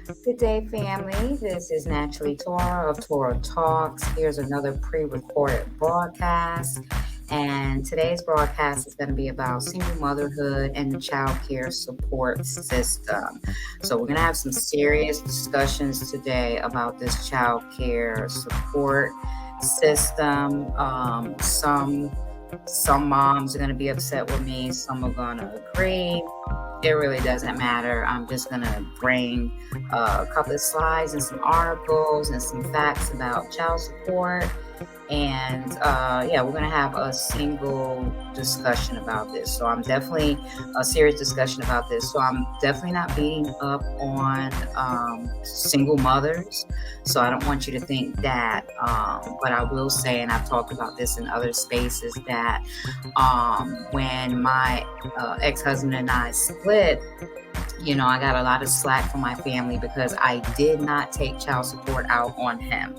Good day, family. This is Naturally Torah of Torah Talks. Here's another pre recorded broadcast. And today's broadcast is going to be about single motherhood and the child care support system. So, we're going to have some serious discussions today about this child care support system. Some moms are going to be upset with me, some are going to agree. It really doesn't matter. I'm just going to bring a couple of slides and some articles and some facts about child support. And yeah, we're going to have a single discussion about this. So I'm definitely a serious discussion about this. So I'm definitely not beating up on single mothers. So I don't want you to think that. But I will say, and I've talked about this in other spaces, that when my ex-husband and I split, I got a lot of slack from my family because I did not take child support out on him.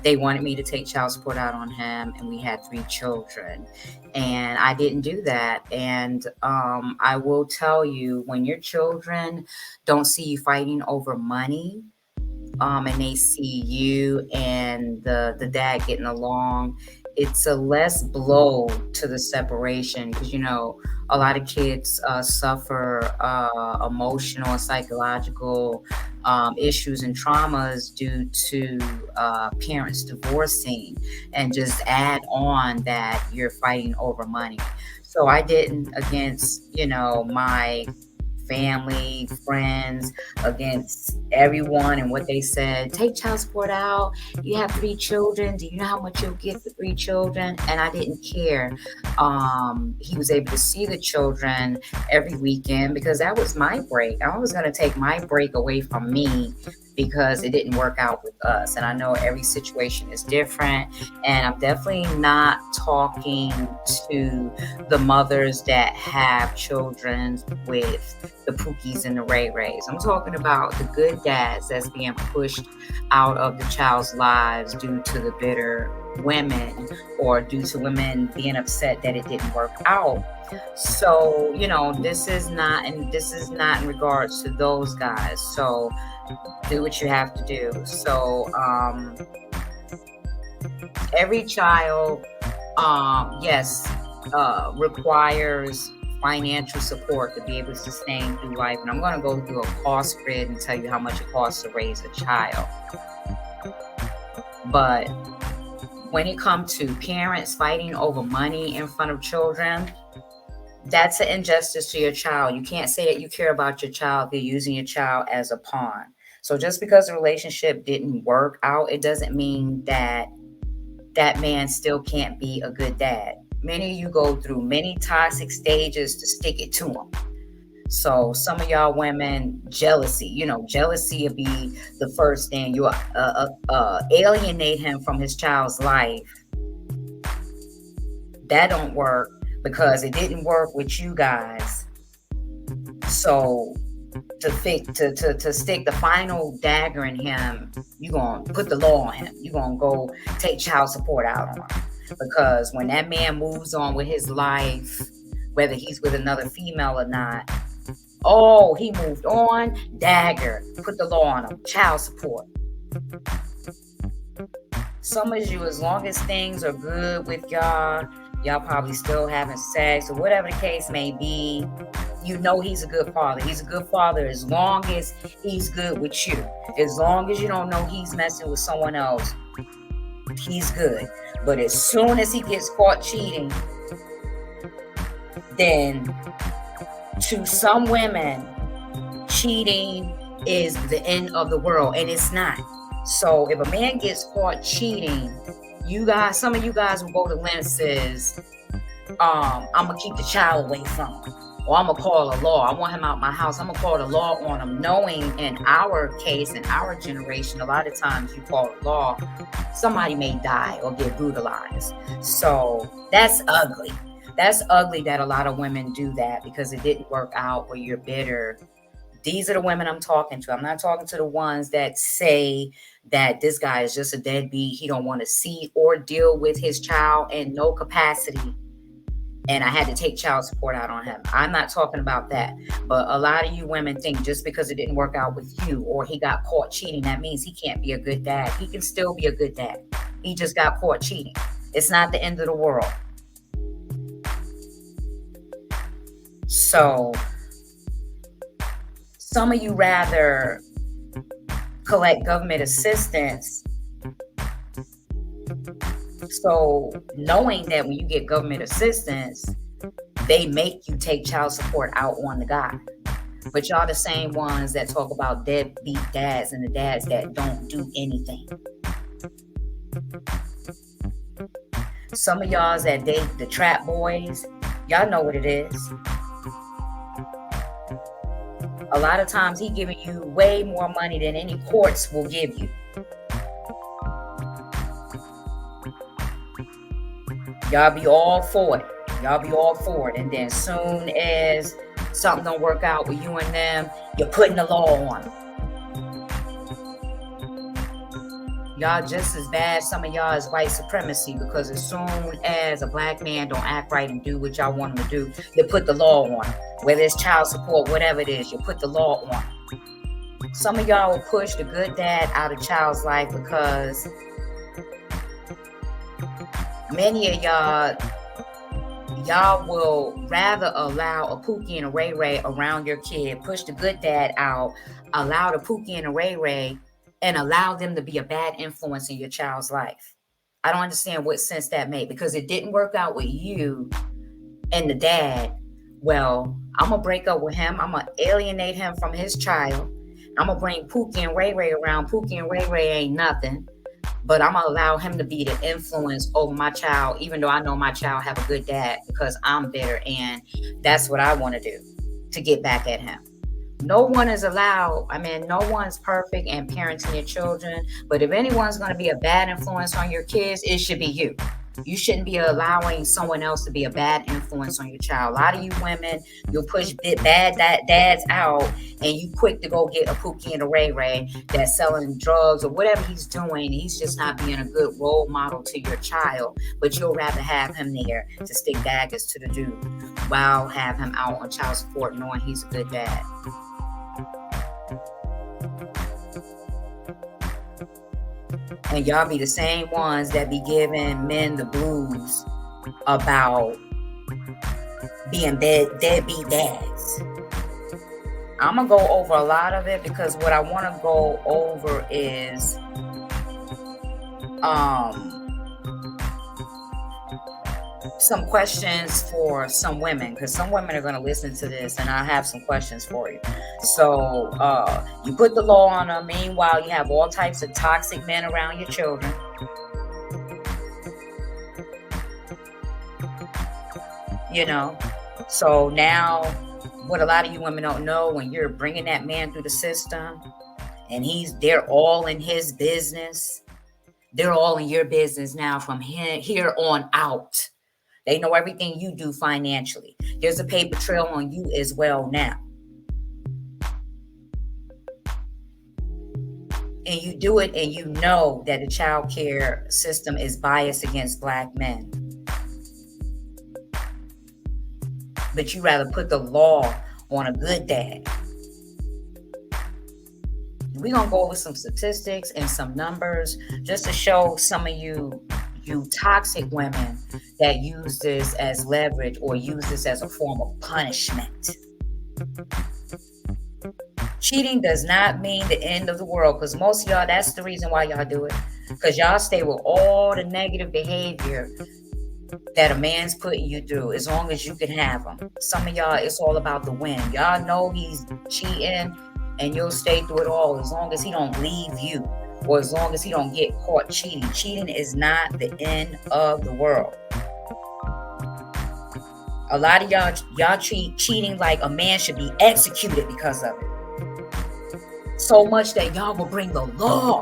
They wanted me to take child support out on him, and we had 3 children. And I didn't do that. And I will tell you, when your children don't see you fighting over money, and they see you and the dad getting along, it's a less blow to the separation because a lot of kids suffer emotional and psychological issues and traumas due to parents divorcing, and just add on that you're fighting over money. So I didn't, against my family, friends, against everyone and what they said. Take child support out. You have 3 children. Do you know how much you'll get for 3 children? And I didn't care. He was able to see the children every weekend because that was my break. I was going to take my break away from me because it didn't work out with us. And I know every situation is different. And I'm definitely not talking to the mothers that have children with the Pookies and the Ray Rays. I'm talking about the good dads that's being pushed out of the child's lives due to the bitter women, or due to women being upset that it didn't work out. So, this is not in regards to those guys. So do what you have to do. So every child, yes, requires financial support to be able to sustain through life. And I'm going to go through a cost grid and tell you how much it costs to raise a child. But when it comes to parents fighting over money in front of children, that's an injustice to your child. You can't say that you care about your child. You're using your child as a pawn. So just because the relationship didn't work out, it doesn't mean that that man still can't be a good dad. Many of you go through many toxic stages to stick it to him. So some of y'all women, jealousy would be the first thing. You alienate him from his child's life. That don't work because it didn't work with you guys. So to stick the final dagger in him, you're going to put the law on him. You're going to go take child support out on him. Because when that man moves on with his life, whether he's with another female or not, oh, he moved on, dagger, put the law on him, child support. Some of you, as long as things are good with y'all probably still having sex or whatever the case may be, he's a good father. He's a good father as long as he's good with you. As long as you don't know he's messing with someone else, he's good. But as soon as he gets caught cheating, then to some women, cheating is the end of the world, and it's not. So if a man gets caught cheating, some of you guys will go to lenses. I'm gonna keep the child away from him, or I'm gonna call a law. I want him out my house. I'm gonna call the law on him, knowing in our case, in our generation, a lot of times you call a law, somebody may die or get brutalized. So that's ugly. That's ugly that a lot of women do that because it didn't work out, or you're bitter. These are the women I'm talking to. I'm not talking to the ones that say that this guy is just a deadbeat. He don't want to see or deal with his child in no capacity. and I had to take child support out on him. I'm not talking about that. But a lot of you women think just because it didn't work out with you or he got caught cheating, that means he can't be a good dad. He can still be a good dad. He just got caught cheating. It's not the end of the world. So some of you rather collect government assistance. So knowing that when you get government assistance, they make you take child support out on the guy. But y'all the same ones that talk about deadbeat dads and the dads that don't do anything. Some of y'all that date the trap boys, y'all know what it is. A lot of times he giving you way more money than any courts will give you. Y'all be all for it. Y'all be all for it. And then soon as something don't work out with you and them, you're putting the law on them. Y'all just as bad, some of y'all, is white supremacy, because as soon as a black man don't act right and do what y'all want him to do, you put the law on him. Whether it's child support, whatever it is, you put the law on him. Some of y'all will push the good dad out of child's life because many of y'all will rather allow a Pookie and a Ray Ray around your kid, push the good dad out, allow the Pookie and a Ray Ray, and allow them to be a bad influence in your child's life. I don't understand what sense that made, because it didn't work out with you and the dad. Well, I'm going to break up with him. I'm going to alienate him from his child. I'm going to bring Pookie and Ray Ray around. Pookie and Ray Ray ain't nothing. But I'm going to allow him to be the influence over my child, even though I know my child have a good dad, because I'm bitter. And that's what I want to do, to get back at him. No one is allowed. I mean, no one's perfect in parenting your children. But if anyone's going to be a bad influence on your kids, it should be you. You shouldn't be allowing someone else to be a bad influence on your child. A lot of you women, you'll push bad dads out, and you quick to go get a Pookie and a Ray Ray that's selling drugs or whatever he's doing. He's just not being a good role model to your child. But you'll rather have him there to stick daggers to the dude while have him out on child support knowing he's a good dad. And y'all be the same ones that be giving men the blues about being deadbeat dads. I'm going to go over a lot of it, because what I want to go over is some questions for some women, because some women are going to listen to this, and I have some questions for you. So you put the law on them. Meanwhile, you have all types of toxic men around your children. You know, so now what a lot of you women don't know, when you're bringing that man through the system and they're all in his business, they're all in your business now from here on out. They know everything you do financially. There's a paper trail on you as well now. And you do it, and you know that the child care system is biased against black men. But you rather put the law on a good dad. We're going to go over some statistics and some numbers just to show some of you toxic women that use this as leverage or use this as a form of punishment. Cheating does not mean the end of the world, because most of y'all, that's the reason why y'all do it, because y'all stay with all the negative behavior that a man's putting you through, as long as you can have him. Some of y'all, it's all about the win. Y'all know he's cheating, and you'll stay through it all as long as he don't leave you, or as long as he don't get caught cheating. Cheating is not the end of the world. A lot of y'all treat cheating like a man should be executed because of it. So much that y'all will bring the law.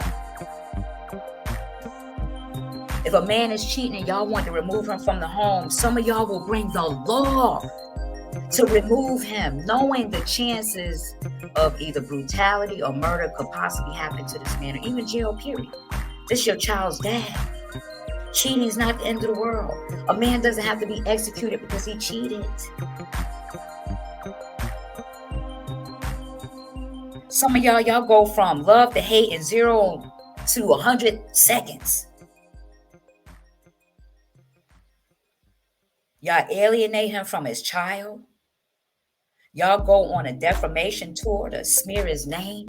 If a man is cheating and y'all want to remove him from the home, some of y'all will bring the law to remove him, knowing the chances of either brutality or murder could possibly happen to this man, or even jail, period. This is your child's dad. Cheating is not the end of the world. A man doesn't have to be executed because he cheated. Some of y'all go from love to hate in 0 to 100 seconds. Y'all alienate him from his child. Y'all go on a defamation tour to smear his name.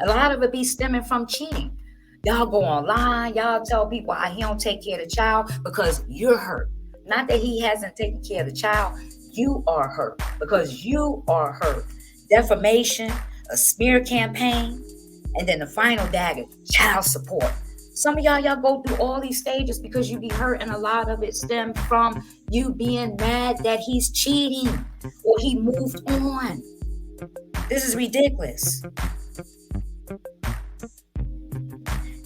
A lot of it be stemming from cheating. Y'all go online, y'all tell people how he don't take care of the child because you're hurt. Not that he hasn't taken care of the child. You are hurt because you are hurt. Defamation, a smear campaign, and then the final dagger, child support. Some of y'all go through all these stages because you be hurt, and a lot of it stems from you being mad that he's cheating or he moved on. This is ridiculous.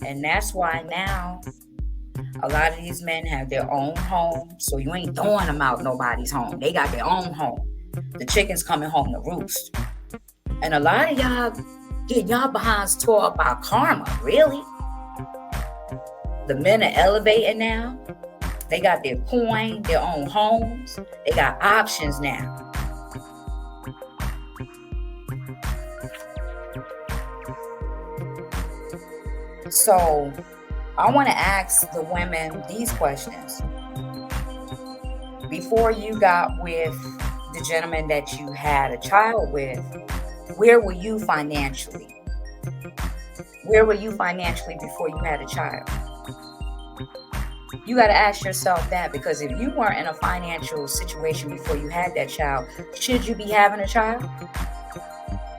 And that's why now a lot of these men have their own home. So you ain't throwing them out nobody's home. They got their own home. The chicken's coming home to roost. And a lot of y'all getting y'all behinds tore up by karma. Really? The men are elevating now. They got their coin, their own homes. They got options now. So I want to ask the women these questions. Before you got with the gentleman that you had a child with, where were you financially? Where were you financially before you had a child? You got to ask yourself that, because if you weren't in a financial situation before you had that child, should you be having a child?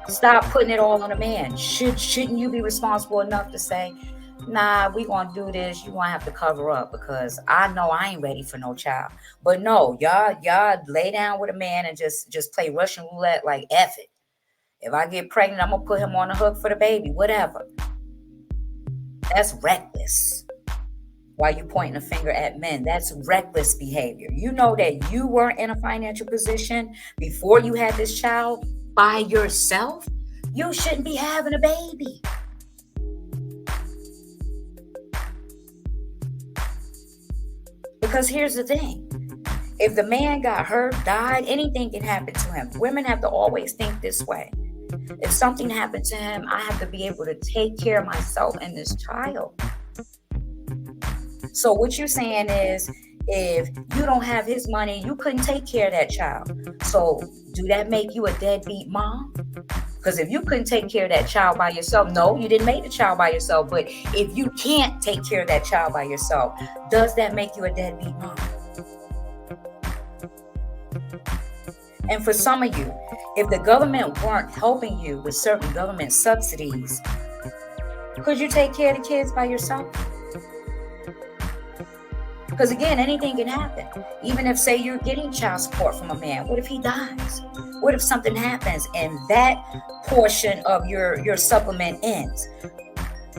Stop putting it all on a man. Shouldn't you be responsible enough to say, nah, we gonna do this, you gonna have to cover up because I know I ain't ready for no child. But no, y'all lay down with a man and just play Russian roulette like F it. If I get pregnant, I'm gonna put him on the hook for the baby, whatever. That's reckless. Why you pointing a finger at men? That's reckless behavior. You know that you weren't in a financial position before you had this child by yourself. You shouldn't be having a baby. Because here's the thing. If the man got hurt, died, anything can happen to him. Women have to always think this way. If something happened to him, I have to be able to take care of myself and this child. So what you're saying is, if you don't have his money, you couldn't take care of that child. So do that make you a deadbeat mom? Because if you couldn't take care of that child by yourself, no, you didn't make the child by yourself. But if you can't take care of that child by yourself, does that make you a deadbeat mom? And for some of you, if the government weren't helping you with certain government subsidies, could you take care of the kids by yourself? Because again, anything can happen. Even if, say, you're getting child support from a man, what if he dies? What if something happens and that portion of your supplement ends?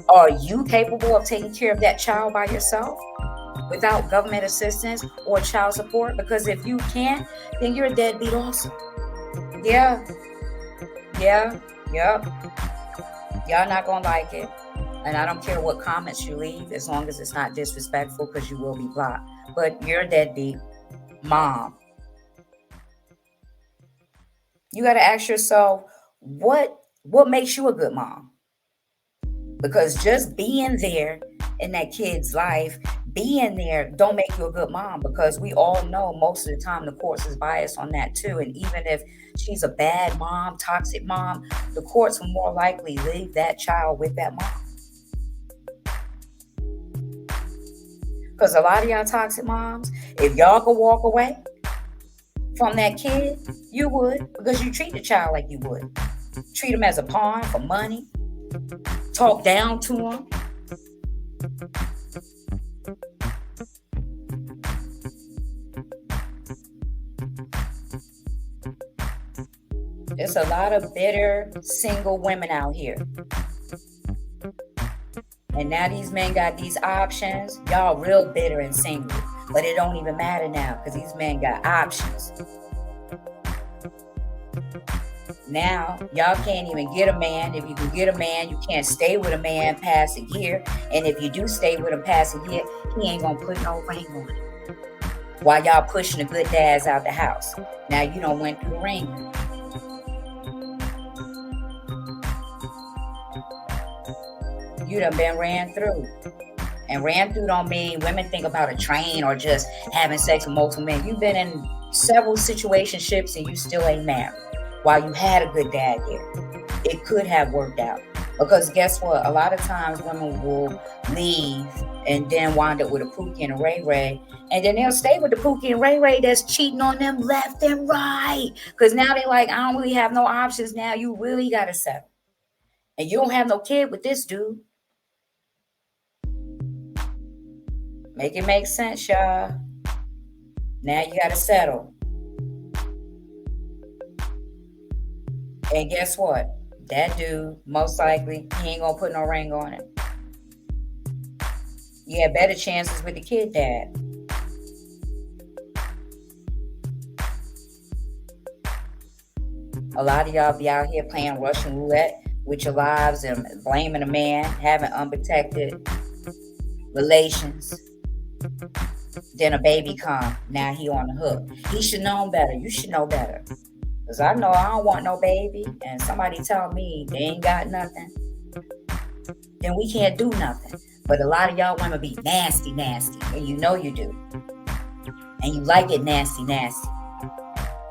Are you capable of taking care of that child by yourself without government assistance or child support? Because if you can't, then you're a deadbeat also. Yeah. Y'all not gonna like it. And I don't care what comments you leave, as long as it's not disrespectful, because you will be blocked. But you're a deadbeat mom. You got to ask yourself, what makes you a good mom? Because just being there in that kid's life, being there don't make you a good mom, because we all know most of the time the courts is biased on that too. And even if she's a bad mom, toxic mom, the courts will more likely leave that child with that mom. Because a lot of y'all toxic moms, if y'all could walk away from that kid, you would, because you treat the child like you would. Treat him as a pawn for money. Talk down to him. There's a lot of bitter single women out here. And now these men got these options. Y'all real bitter and single. But it don't even matter now, because these men got options. Now, y'all can't even get a man. If you can get a man, you can't stay with a man past a year. And if you do stay with him past a year, he ain't gonna put no ring on it. While y'all pushing the good dads out the house. Now you don't went through the ring. You done been ran through. And ran through don't mean women think about a train or just having sex with multiple men. You've been in several situationships and you still ain't married. While you had a good dad here, it could have worked out. Because guess what? A lot of times women will leave and then wind up with a Pookie and a Ray Ray. And then they'll stay with the Pookie and Ray Ray that's cheating on them left and right. Because now they like, I don't really have no options now. You really got to settle. And you don't have no kid with this dude. Make it make sense, y'all. Now you got to settle. And guess what? That dude, most likely, he ain't going to put no ring on it. You have better chances with the kid dad. A lot of y'all be out here playing Russian roulette with your lives and blaming a man, having unprotected relations. Then a baby come. Now he on the hook. He should know better. You should know better. Because I know I don't want no baby. And somebody tell me they ain't got nothing. Then we can't do nothing. But a lot of y'all women be nasty, nasty. And you know you do. And you like it nasty, nasty.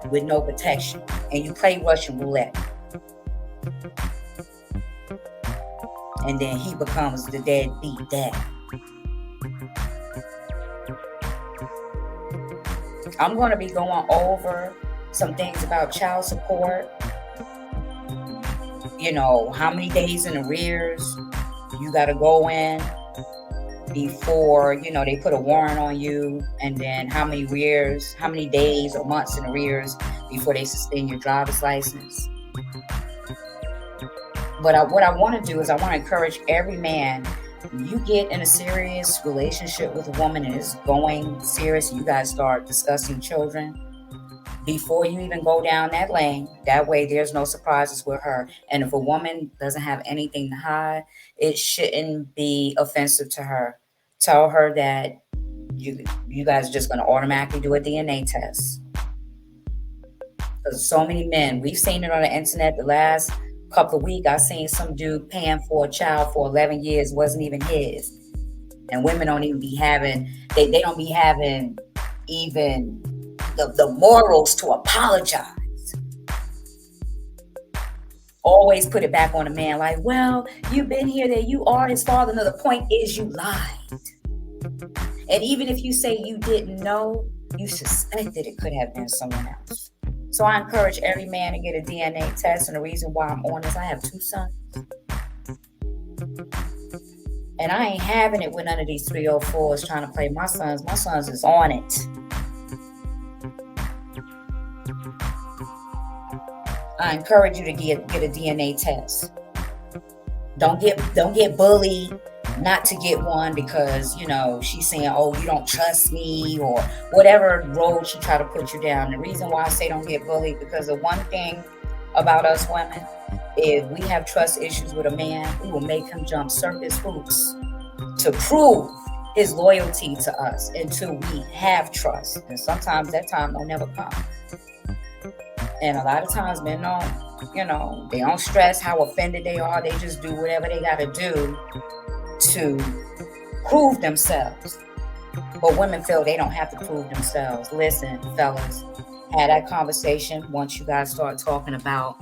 With no protection. And you play Russian roulette. And then he becomes the deadbeat dad. I'm going to be going over some things about child support. You know, how many days in arrears you got to go in before, you know, they put a warrant on you. And then how many days or months in arrears before they suspend your driver's license. But what I want to do is I want to encourage every man. You get in a serious relationship with a woman and it's going serious, and you guys start discussing children before you even go down that lane. That way there's no surprises with her. And if a woman doesn't have anything to hide, it shouldn't be offensive to her. Tell her that you guys are just going to automatically do a DNA test. Because so many men, we've seen it on the internet the last couple of weeks. I seen some dude paying for a child for 11 years, wasn't even his. And women don't even be having, they don't be having even the morals to apologize. Always put it back on the man like, well, you've been here, that you are his father. No, the point is you lied. And even if you say you didn't know, you suspected it could have been someone else. So I encourage every man to get a DNA test. And the reason why I'm on this, I have 2 sons. And I ain't having it with none of these 304s trying to play my sons. My sons is on it. I encourage you to get a DNA test. Don't get bullied not to get one because, you know, she's saying, oh, you don't trust me, or whatever road she try to put you down. The reason why I say don't get bullied, because the one thing about us women, if we have trust issues with a man, we will make him jump circus hoops to prove his loyalty to us until we have trust. And sometimes that time don't never come. And a lot of times men don't, you know, they don't stress how offended they are. They just do whatever they got to do to prove themselves. But women feel they don't have to prove themselves. Listen, fellas, had that conversation once you guys start talking about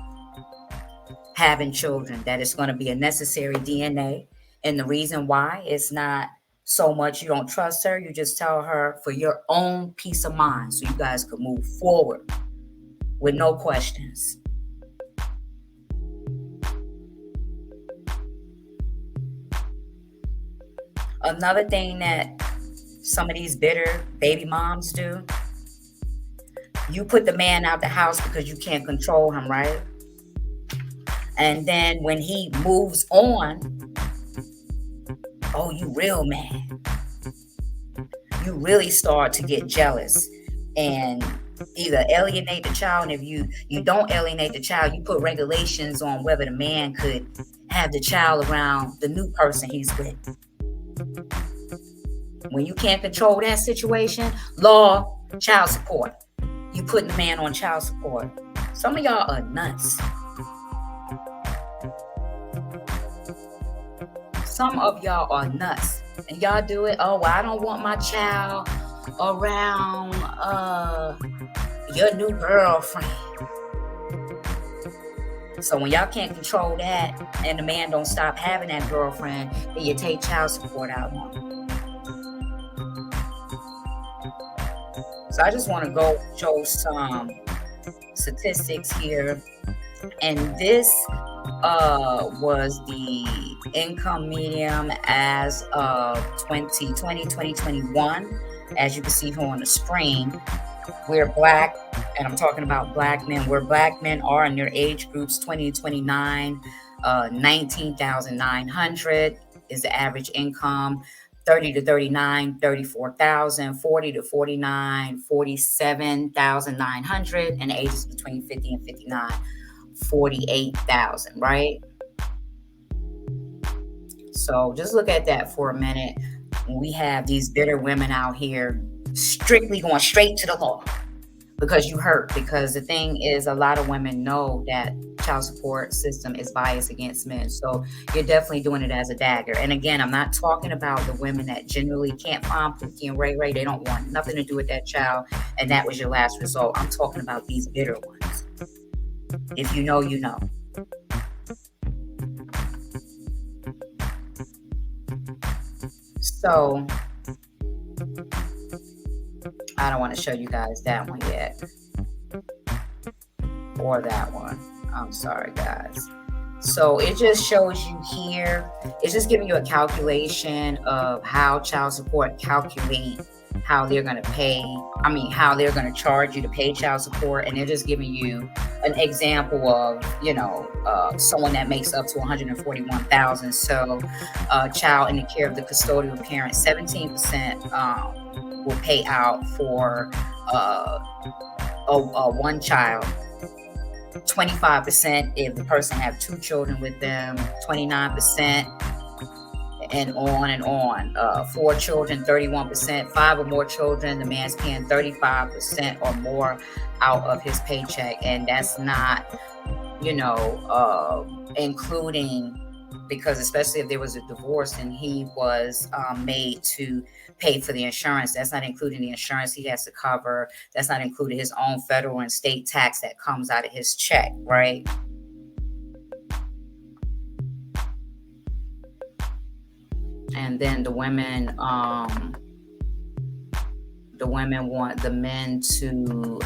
having children, that it's going to be a necessary DNA. And the reason why it's not so much you don't trust her, you just tell her for your own peace of mind so you guys could move forward with no questions. Another thing that some of these bitter baby moms do, you put the man out the house because you can't control him, right? And then when he moves on, oh, you real mad. You really start to get jealous. And Either alienate the child, and if you don't alienate the child, you put regulations on whether the man could have the child around the new person he's with. When you can't control that situation, law, child support. You putting the man on child support. Some of y'all are nuts. Some of y'all are nuts. And y'all do it, oh, well, I don't want my child around your new girlfriend. So when y'all can't control that and the man don't stop having that girlfriend, then you take child support out on him. So I just want to go show some statistics here. And this was the income median as of 2020, 2021. As you can see here on the screen, we're Black, and I'm talking about Black men, where Black men are in their age groups 20 to 29, 19,900 is the average income. 30 to 39, 34,000, 40 to 49, 47,900, and ages between 50 and 59, 48,000, right? So just look at that for a minute. We have these bitter women out here strictly going straight to the law because you hurt. Because the thing is, a lot of women know that child support system is biased against men. So you're definitely doing it as a dagger. And again, I'm not talking about the women that generally can't find Pookie and Ray Ray. They don't want nothing to do with that child. And that was your last result. I'm talking about these bitter ones. If you know, you know. So I don't want to show you guys that one yet. Or that one. I'm sorry, guys. So it just shows you here. It's just giving you a calculation of how child support calculate how they're going to pay. I mean, how they're going to charge you to pay child support. And they're just giving you an example of, someone that makes up to 141,000. So child in the care of the custodial parent, 17% will pay out for one child. 25% if the person have two children with them, 29%, and on and on. 4 children, 31%, 5 or more children, the man's paying 35% or more out of his paycheck. And that's not, including, because especially if there was a divorce and he was made to pay for the insurance, that's not including the insurance he has to cover. That's not including his own federal and state tax that comes out of his check, right? And then the women want the men to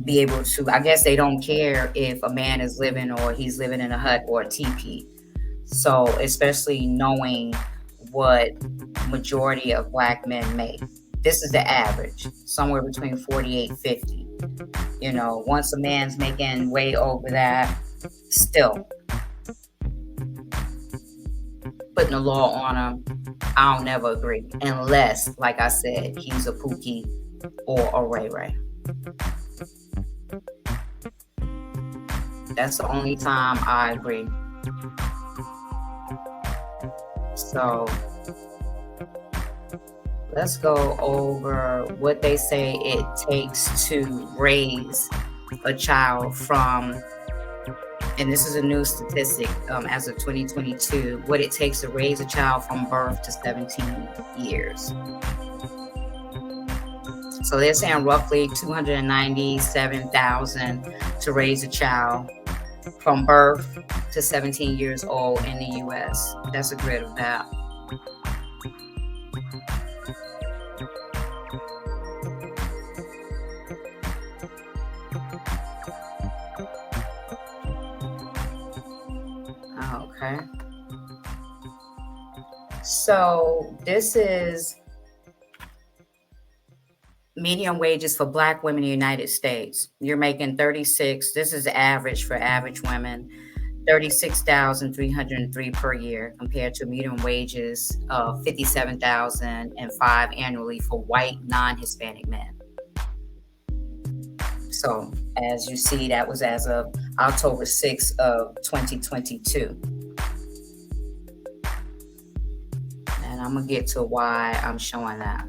be able to, I guess they don't care if a man is living or he's living in a hut or a teepee. So especially knowing what majority of Black men make. This is the average, somewhere between 48 and 50. Once a man's making way over that, still putting the law on him, I'll never agree. Unless, like I said, he's a Pookie or a Ray Ray. That's the only time I agree. So let's go over what they say it takes to raise a child from, and this is a new statistic as of 2022, what it takes to raise a child from birth to 17 years. So they're saying roughly 297,000 to raise a child from birth to 17 years old in the U.S. That's a grid of that. Okay. So this is median wages for Black women in the United States. You're making 36. This is the average for average women. $36,303 per year compared to median wages of $57,005 annually for white non-Hispanic men. So as you see, that was as of October 6th of 2022. And I'm gonna get to why I'm showing that.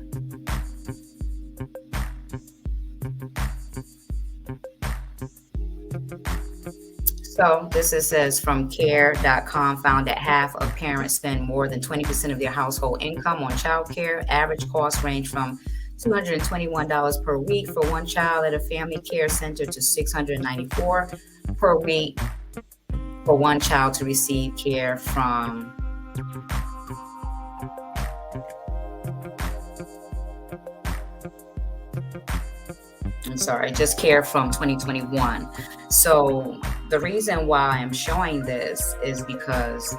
So this says from care.com found that half of parents spend more than 20% of their household income on child care. Average costs range from $221 per week for one child at a family care center to $694 per week for one child to receive care from just care from 2021. So the reason why I'm showing this is because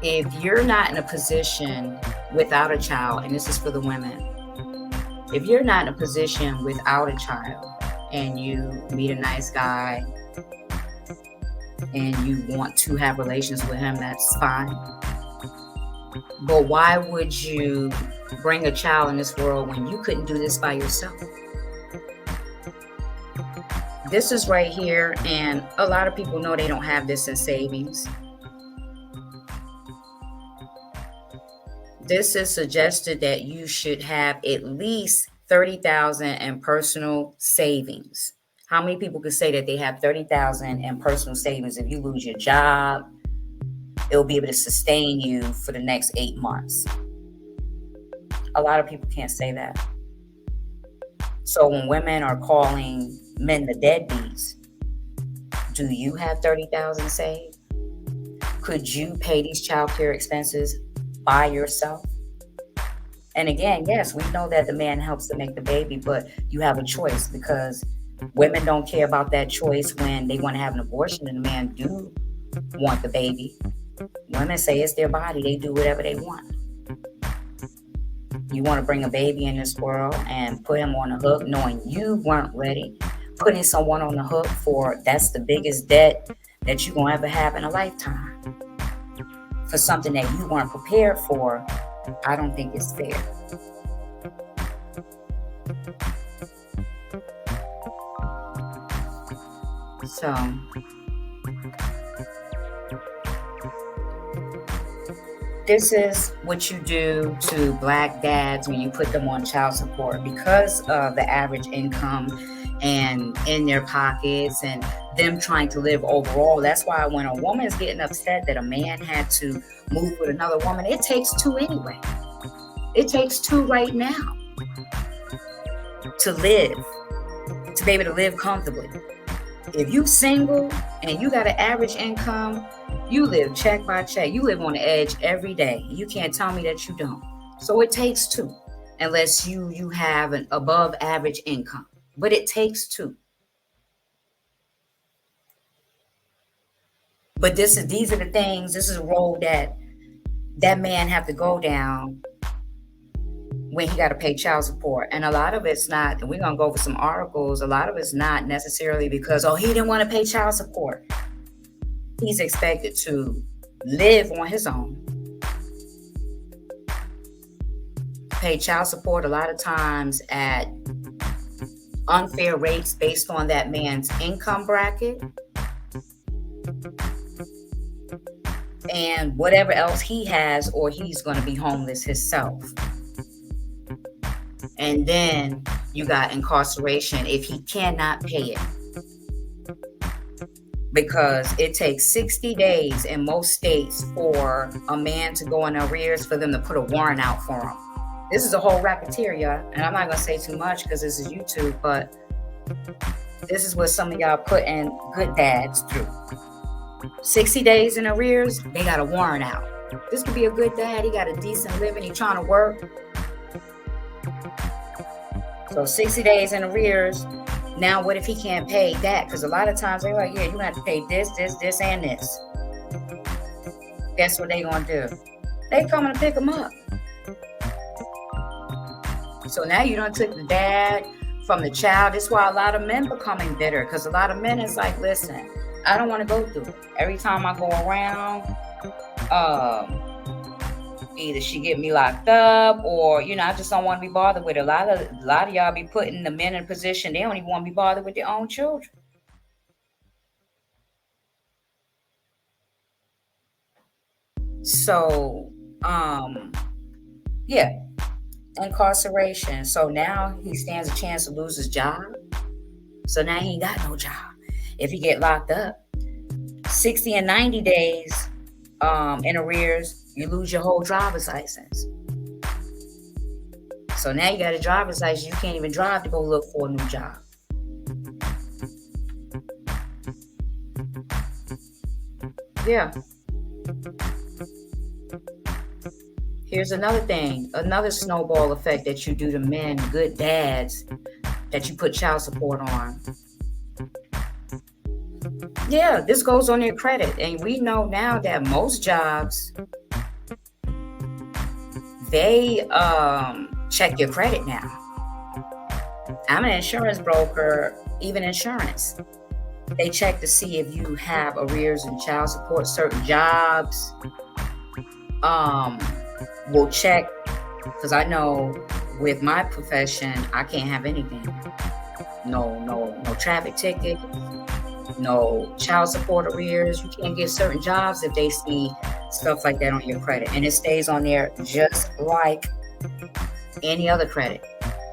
if you're not in a position without a child, and this is for the women, if you're not in a position without a child and you meet a nice guy and you want to have relations with him, that's fine. But why would you bring a child in this world when you couldn't do this by yourself? This is right here, and a lot of people know they don't have this in savings. This is suggested that you should have at least $30,000 in personal savings. How many people could say that they have $30,000 in personal savings? If you lose your job, it'll be able to sustain you for the next 8 months. A lot of people can't say that. So when women are calling men the deadbeats, do you have $30,000 saved? Could you pay these child care expenses by yourself? And again, yes, we know that the man helps to make the baby, but you have a choice, because women don't care about that choice when they want to have an abortion and the man do want the baby. Women say it's their body, they do whatever they want. You want to bring a baby in this world and put him on the hook knowing you weren't ready. Putting someone on the hook that's the biggest debt that you're going to ever have in a lifetime. For something that you weren't prepared for, I don't think it's fair. So this is what you do to black dads when you put them on child support, because of the average income and in their pockets and them trying to live overall. That's why when a woman is getting upset that a man had to move with another woman, it takes two anyway. It takes two right now to live, to be able to live comfortably. If you single and you got an average income, you live check by check. You live on the edge every day. You can't tell me that you don't. So it takes two, unless you have an above average income. But it takes two. But these are the things, this is a road that man have to go down when he got to pay child support. And a lot of it's not, and we're going to go over some articles, a lot of it's not necessarily because, he didn't want to pay child support. He's expected to live on his own, pay child support a lot of times at unfair rates based on that man's income bracket and whatever else he has, or he's going to be homeless himself. And then you got incarceration if he cannot pay it, because it takes 60 days in most states for a man to go in arrears for them to put a warrant out for him. This is a whole racketeer, and I'm not going to say too much because this is YouTube, but this is what some of y'all putting good dads through. 60 days in arrears, they got a warrant out. This could be a good dad. He got a decent living. He trying to work. So 60 days in arrears. Now, what if he can't pay that? Because a lot of times they're like, yeah, you have to pay this, and this. Guess what they going to do? They coming to pick him up. So now you done took the dad from the child. That's why a lot of men becoming bitter, because a lot of men is like, listen, I don't want to go through it. Every time I go around, either she get me locked up, or I just don't want to be bothered with it. A lot of y'all be putting the men in a position they don't even want to be bothered with their own children. So, yeah, incarceration. So now he stands a chance to lose his job. So now he ain't got no job. If he get locked up, 60 and 90 days in arrears, you lose your whole driver's license. So now you got a driver's license, you can't even drive to go look for a new job. Yeah. Here's another thing, another snowball effect that you do to men, good dads, that you put child support on. Yeah, this goes on your credit. And we know now that most jobs, they check your credit now. I'm an insurance broker, even insurance. They check to see if you have arrears in child support. Certain jobs will check, because I know with my profession, I can't have anything. No traffic ticket, no child support arrears. You can't get certain jobs if they see stuff like that on your credit. And it stays on there just like any other credit.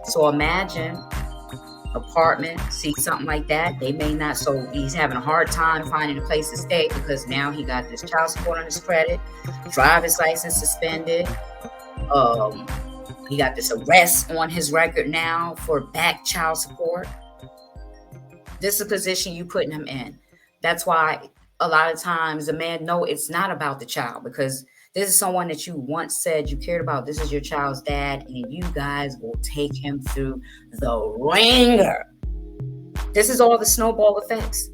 So imagine apartment, see something like that. They may not, so he's having a hard time finding a place to stay because now he got this child support on his credit, driver's license suspended. He got this arrest on his record now for back child support. This is a position you putting him in. That's why a lot of times the man know it's not about the child, because this is someone that you once said you cared about. This is your child's dad, and you guys will take him through the ringer. This is all the snowball effects.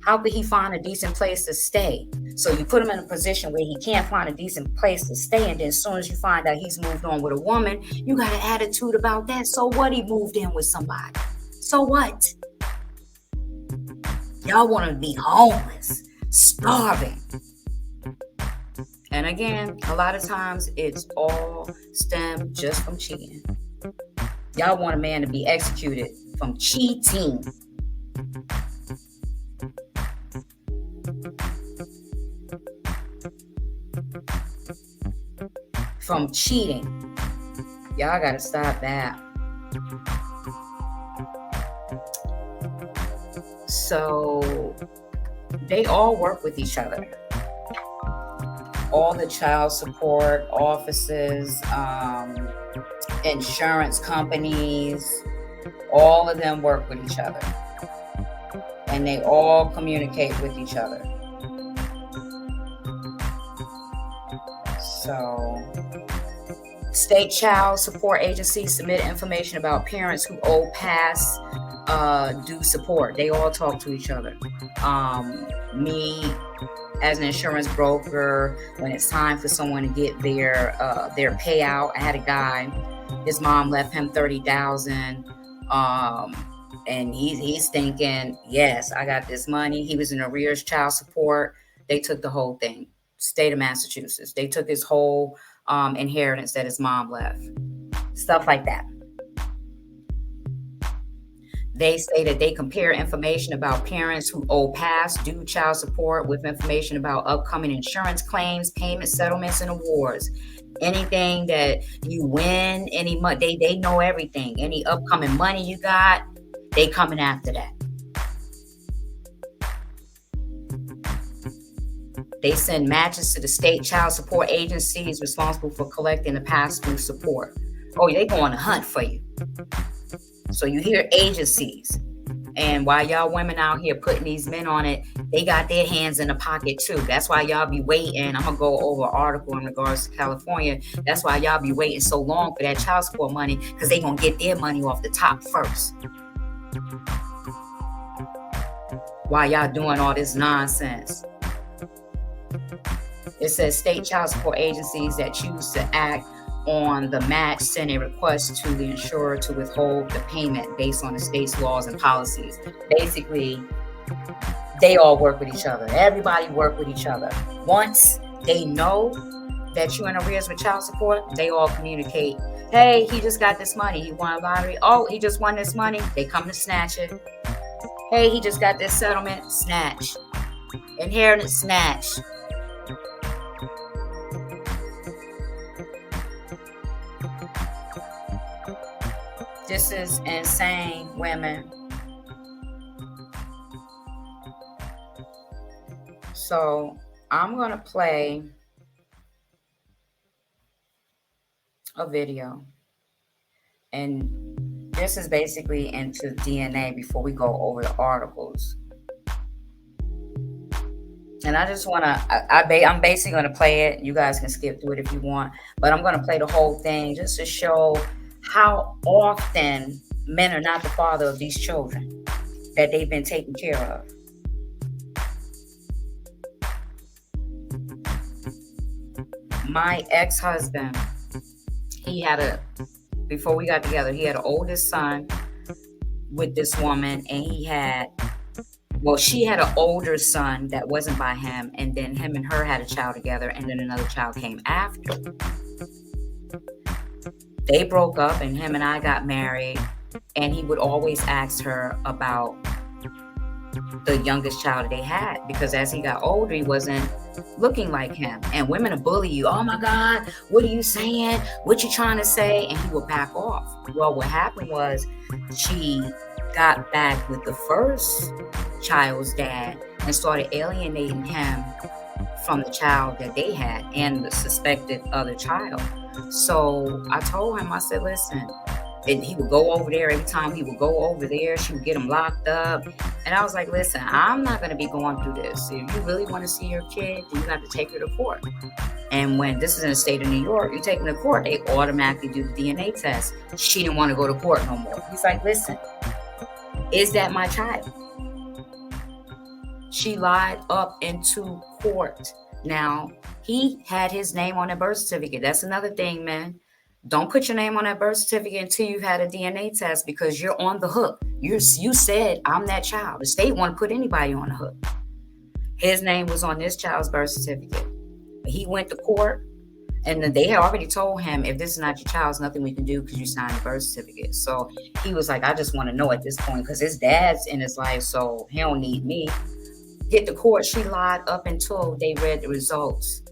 How could he find a decent place to stay? So you put him in a position where he can't find a decent place to stay, and then as soon as you find out he's moved on with a woman, you got an attitude about that. So what, he moved in with somebody? So what? Y'all want to be homeless, starving. And again, a lot of times it's all stemmed just from cheating. Y'all want a man to be executed from cheating. From cheating. Y'all gotta stop that. So they all work with each other. All the child support offices, insurance companies, all of them work with each other. And they all communicate with each other. So, state child support agencies submit information about parents who owe past due support. They all talk to each other. Me, as an insurance broker, when it's time for someone to get their payout, I had a guy, his mom left him $30,000, and he's thinking, yes, I got this money. He was in arrears child support. They took the whole thing. State of Massachusetts. They took his whole inheritance that his mom left. Stuff like that. They say that they compare information about parents who owe past due child support with information about upcoming insurance claims, payment settlements, and awards. Anything that you win, any money, they know everything. Any upcoming money you got, they coming after that. They send matches to the state child support agencies responsible for collecting the past due support. Oh, they go on a hunt for you. So you hear agencies, and while y'all women out here putting these men on it, they got their hands in the pocket too. That's why y'all be waiting. I'm gonna go over an article in regards to California. That's why y'all be waiting so long for that child support money, because they gonna get their money off the top first. While y'all doing all this nonsense. It says state child support agencies that choose to act on the match send a request to the insurer to withhold the payment based on the state's laws and policies. Basically, they all work with each other. Everybody work with each other. Once they know that you're in arrears with child support, they all communicate. Hey, he just got this money. He won a lottery. Oh, he just won this money. They come to snatch it. Hey, he just got this settlement. Snatch. Inheritance, snatch. This is insane, women. So I'm going to play a video. And this is basically into DNA before we go over the articles. And I just want to, I'm basically going to play it. You guys can skip through it if you want. But I'm going to play the whole thing just to show how often men are not the father of these children that they've been taken care of. My ex-husband, before we got together, he had an oldest son with this woman, and she had an older son that wasn't by him, and then him and her had a child together, and then another child came after. They broke up, and him and I got married, and he would always ask her about the youngest child they had, because as he got older, he wasn't looking like him. And women will bully you. Oh my God, what are you saying? What you trying to say? And he would back off. Well, what happened was she got back with the first child's dad and started alienating him from the child that they had and the suspected other child. So I told him, I said, listen, and he would go over there. Every time he would go over there, she would get him locked up. And I was like, listen, I'm not going to be going through this. If you really want to see your kid, then you got to take her to court. And when this is in the state of New York, you take them to court, they automatically do the DNA test. She didn't want to go to court no more. He's like, listen, is that my child? She lied up into court. Now, he had his name on a birth certificate. That's another thing, man. Don't put your name on that birth certificate until you've had a DNA test, because you're on the hook. You said, I'm that child. The state won't put anybody on the hook. His name was on this child's birth certificate. He went to court, and they had already told him, if this is not your child, there's nothing we can do because you signed a birth certificate. So he was like, I just want to know at this point, because his dad's in his life, so he don't need me. Get to court, she lied up until they read the results.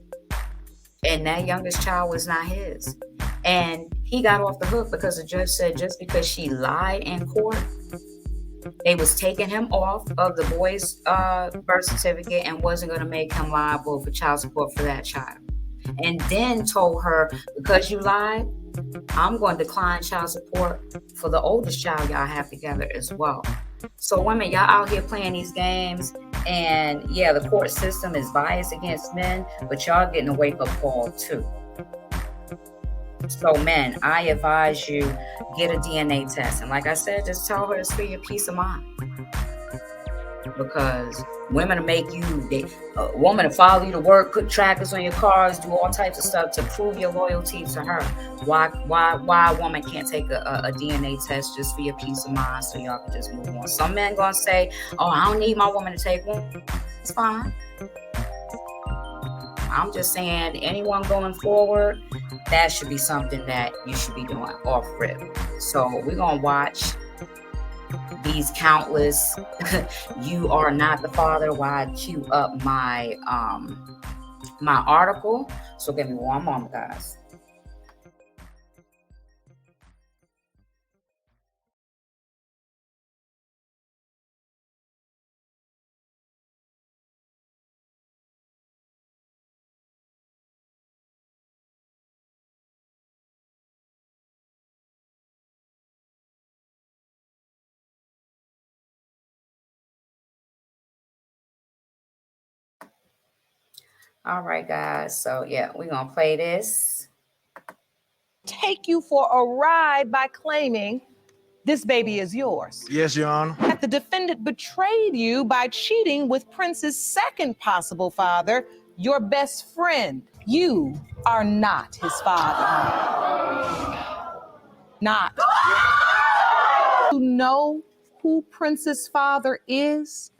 And that youngest child was not his. And he got off the hook because the judge said just because she lied in court, they was taking him off of the boy's birth certificate and wasn't going to make him liable for child support for that child. And then told her, because you lied, I'm going to decline child support for the oldest child y'all have together as well. So women, y'all out here playing these games, and yeah, the court system is biased against men, but y'all getting a wake-up call too. So men, I advise you, get a DNA test. And like I said, just tell her it's for your peace of mind. Because women will make you, a woman will follow you to work, put trackers on your cars, do all types of stuff to prove your loyalty to her. Why a woman can't take a DNA test just for your peace of mind so y'all can just move on? Some men gonna say, oh, I don't need my woman to take one. It's fine. I'm just saying, anyone going forward, that should be something that you should be doing off rip. So we're going to watch these countless you are not the father while I queue up my my article. So give me one moment, guys. All right, guys. So yeah, we're going to play this. Take you for a ride by claiming this baby is yours. Yes, Your Honor. That the defendant betrayed you by cheating with Prince's second possible father, your best friend. You are not his father. Not. You know who Prince's father is?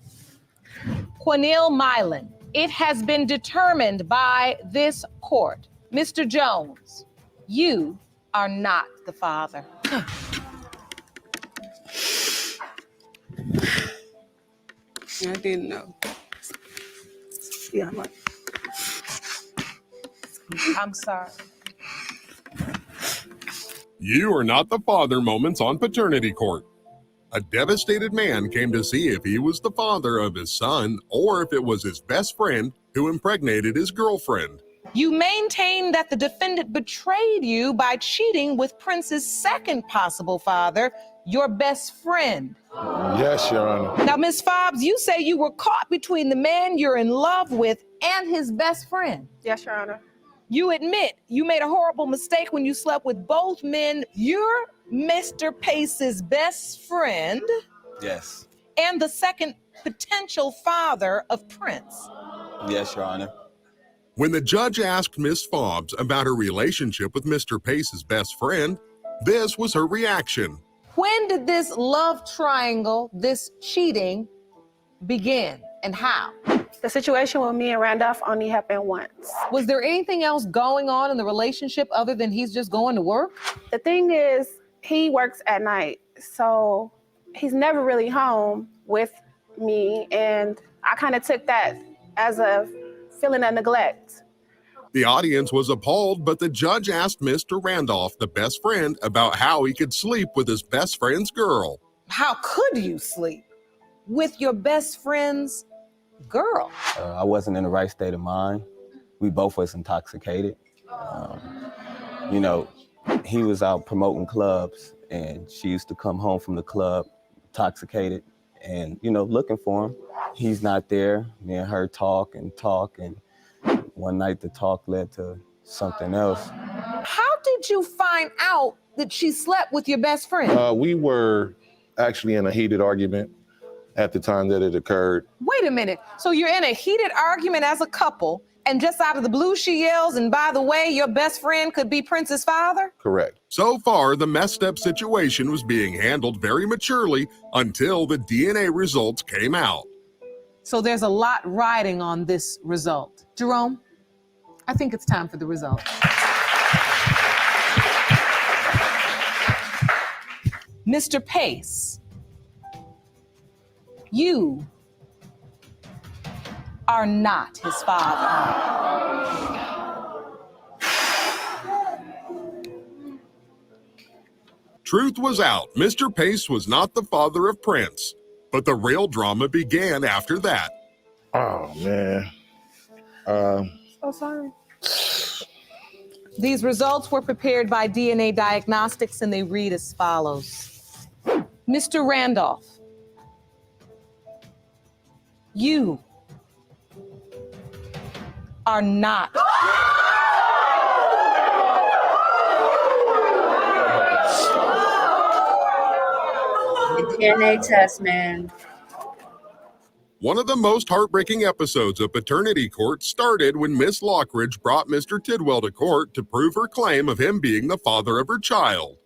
Cornel Milan. It has been determined by this court. Mr. Jones, you are not the father. I didn't know. Yeah, I'm sorry. You are not the father moments on paternity court. A devastated man came to see if he was the father of his son or if it was his best friend who impregnated his girlfriend. You maintain that the defendant betrayed you by cheating with Prince's second possible father, your best friend. Yes, Your Honor. Now, Ms. Fobbs, you say you were caught between the man you're in love with and his best friend. Yes, Your Honor. You admit you made a horrible mistake when you slept with both men. You're Mr. Pace's best friend. Yes. And the second potential father of Prince. Yes, Your Honor. When the judge asked Miss Fobbs about her relationship with Mr. Pace's best friend, this was her reaction. When did this love triangle, this cheating, begin and how? The situation with me and Randolph only happened once. Was there anything else going on in the relationship other than he's just going to work? The thing is, he works at night, so he's never really home with me, and I kind of took that as a feeling of neglect. The audience was appalled, but the judge asked Mr. Randolph, the best friend, about how he could sleep with his best friend's girl. How could you sleep with your best friend's girl? I wasn't in the right state of mind. We both was intoxicated. You know, he was out promoting clubs, and she used to come home from the club intoxicated and, you know, looking for him. He's not there. Me and her talk, and one night the talk led to something else. How did you find out that she slept with your best friend? We were actually in a heated argument at the time that it occurred. Wait a minute. So you're in a heated argument as a couple, and just out of the blue she yells, and by the way, your best friend could be Prince's father? Correct. So far, the messed up situation was being handled very maturely until the DNA results came out. So there's a lot riding on this result. Jerome, I think it's time for the result. Mr. Pace, you are not his father. Truth was out. Mr. Pace was not the father of Prince, but the real drama began after that. Oh, man. So sorry. These results were prepared by DNA Diagnostics, and they read as follows. Mr. Randolph, you are not. The DNA test, man. One of the most heartbreaking episodes of paternity court started when Miss Lockridge brought Mr. Tidwell to court to prove her claim of him being the father of her child.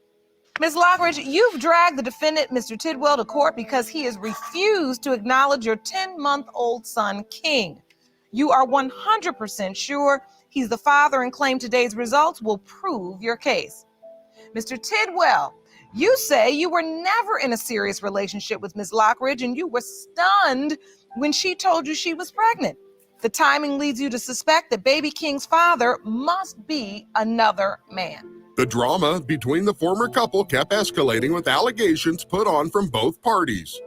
Ms. Lockridge, you've dragged the defendant, Mr. Tidwell, to court because he has refused to acknowledge your 10-month-old son, King. You are 100% sure he's the father and claim today's results will prove your case. Mr. Tidwell, you say you were never in a serious relationship with Ms. Lockridge, and you were stunned when she told you she was pregnant. The timing leads you to suspect that baby King's father must be another man. The drama between the former couple kept escalating with allegations put on from both parties.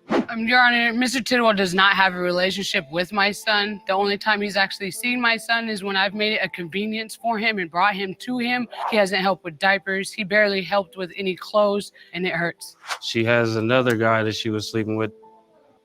Your Honor, Mr. Tidwell does not have a relationship with my son. The only time he's actually seen my son is when I've made it a convenience for him and brought him to him. He hasn't helped with diapers. He barely helped with any clothes, and it hurts. She has another guy that she was sleeping with.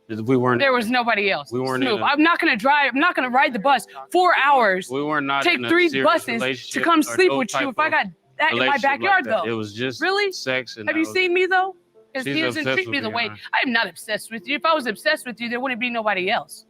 There was nobody else. We weren't. Snoop, I'm not gonna drive. I'm not gonna ride the bus 4 hours. We were not. Take in a 3 serious buses to come sleep with you. If I got that in my backyard, like though. It was just really sex. And have you seen me though? Because She's he doesn't obsessed treat me with the me, way. huh? I'm not obsessed with you. If I was obsessed with you, there wouldn't be nobody else.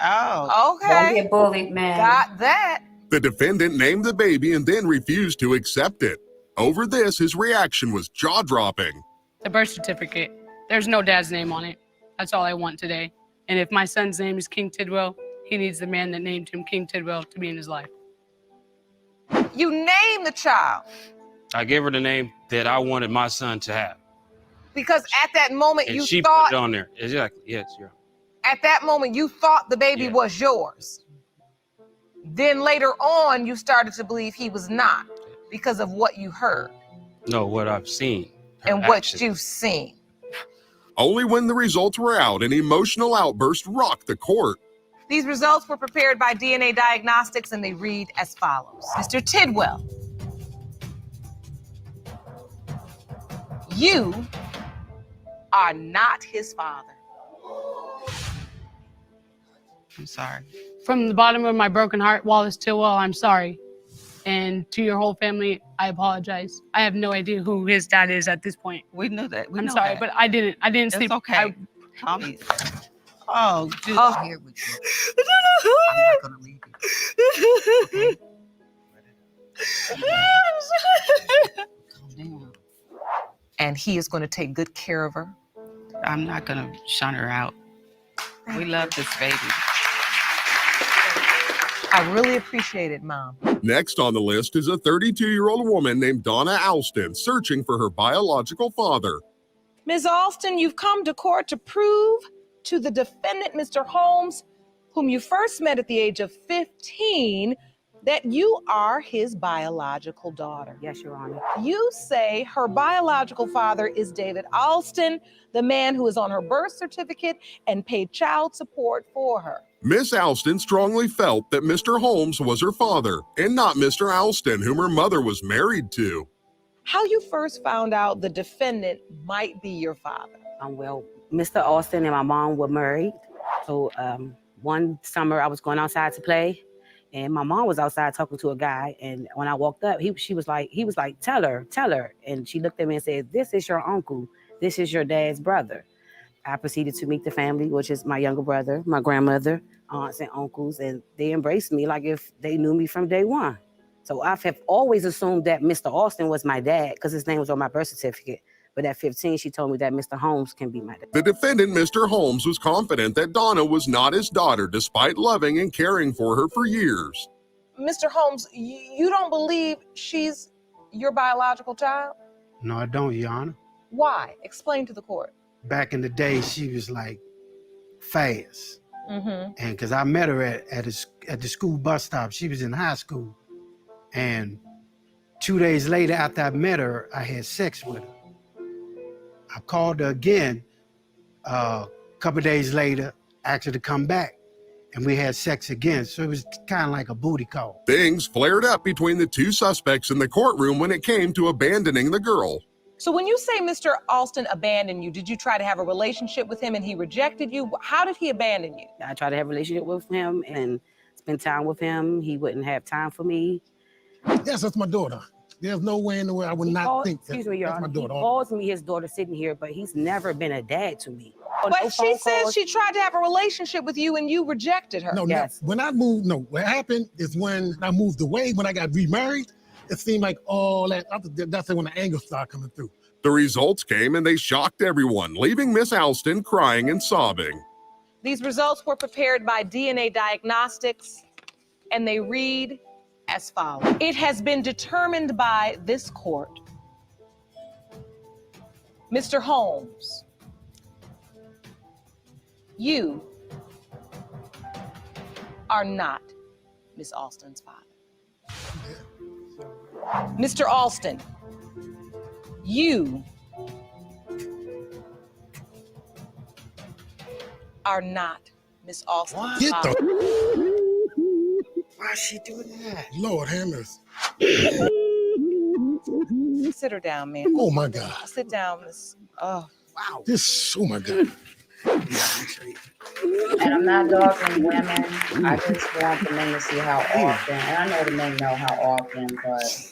Oh. Don't Okay. get bullied, man. Got that. The defendant named the baby and then refused to accept it. Over this, his reaction was jaw-dropping. The birth certificate. There's no dad's name on it. That's all I want today. And if my son's name is King Tidwell, he needs the man that named him King Tidwell to be in his life. You name the child I gave her the name that I wanted my son to have. because at that moment And you she thought put it on there. Exactly. Yes, you're at that moment you thought the baby Yeah. was yours. Then later on you started to believe he was not because of what you heard No, what I've seen. her and what actions. you've seen. Only when the results were out, an emotional outburst rocked the court. These results were prepared by DNA Diagnostics and they read as follows. Mr. Tidwell, you are not his father. I'm sorry. From the bottom of my broken heart, Wallace Tidwell, I'm sorry. And to your whole family, I apologize. I have no idea who his dad is at this point. We knew that. I'm sorry, but I didn't It's sleep. okay. Calm easy. Oh, dude. Oh. I'm here with you. I'm not gonna leave you. Okay? Calm down. And he is going to take good care of her. I'm not gonna shun her out. We love this baby. I really appreciate it, Mom. Next on the list is a 32-year-old woman named Donna Alston searching for her biological father. Ms. Alston, you've come to court to prove to the defendant, Mr. Holmes, whom you first met at the age of 15, that you are his biological daughter. Yes, Your Honor. You say her biological father is David Alston, the man who is on her birth certificate and paid child support for her. Miss Alston strongly felt that Mr. Holmes was her father and not Mr. Alston, whom her mother was married to. How you first found out the defendant might be your father? Well, Mr. Austin and my mom were married. So one summer I was going outside to play, and my mom was outside talking to a guy. And when I walked up, he was like, tell her. And she looked at me and said, "This is your uncle. This is your dad's brother." I proceeded to meet the family, which is my younger brother, my grandmother, aunts and uncles, and they embraced me like if they knew me from day one. So I have always assumed that Mr. Austin was my dad because his name was on my birth certificate. But at 15, she told me that Mr. Holmes can be my dad. The defendant, Mr. Holmes, was confident that Donna was not his daughter despite loving and caring for her for years. Mr. Holmes, you don't believe she's your biological child? No, I don't, Your Honor. Why? Explain to the court. Back in the day, she was like fast. Mm-hmm. And because I met her at the school bus stop, she was in high school. And 2 days later, after I met her, I had sex with her. I called her again a couple of days later, asked her to come back, and we had sex again. So it was kind of like a booty call. Things flared up between the two suspects in the courtroom when it came to abandoning the girl. So when you say Mr. Alston abandoned you, did you try to have a relationship with him and he rejected you? How did he abandon you? I tried to have a relationship with him and spend time with him. He wouldn't have time for me. Yes, that's my daughter. There's no way in the world I would not think that. Excuse me, Your That's my Honor. daughter. He calls me his daughter sitting here, but he's never been a dad to me. But she says she tried to have a relationship with you and you rejected her. No, Yes. when I moved, no, what happened is when I moved away, when I got remarried, it seemed like all that, that's when the anger started coming through. The results came and they shocked everyone, leaving Miss Alston crying and sobbing. These results were prepared by DNA Diagnostics and they read as follows. It has been determined by this court, Mr. Holmes, you are not Miss Alston's father. Mr. Alston, you are not Miss Alston's Get father. Why is she doing that? Lord Hammers. Sit her down, man. Oh my God. Sit down, Miss. Oh, Wow. This, oh my God. And I'm not dogging women. I just want the men to see how often, and I know the men know how often, but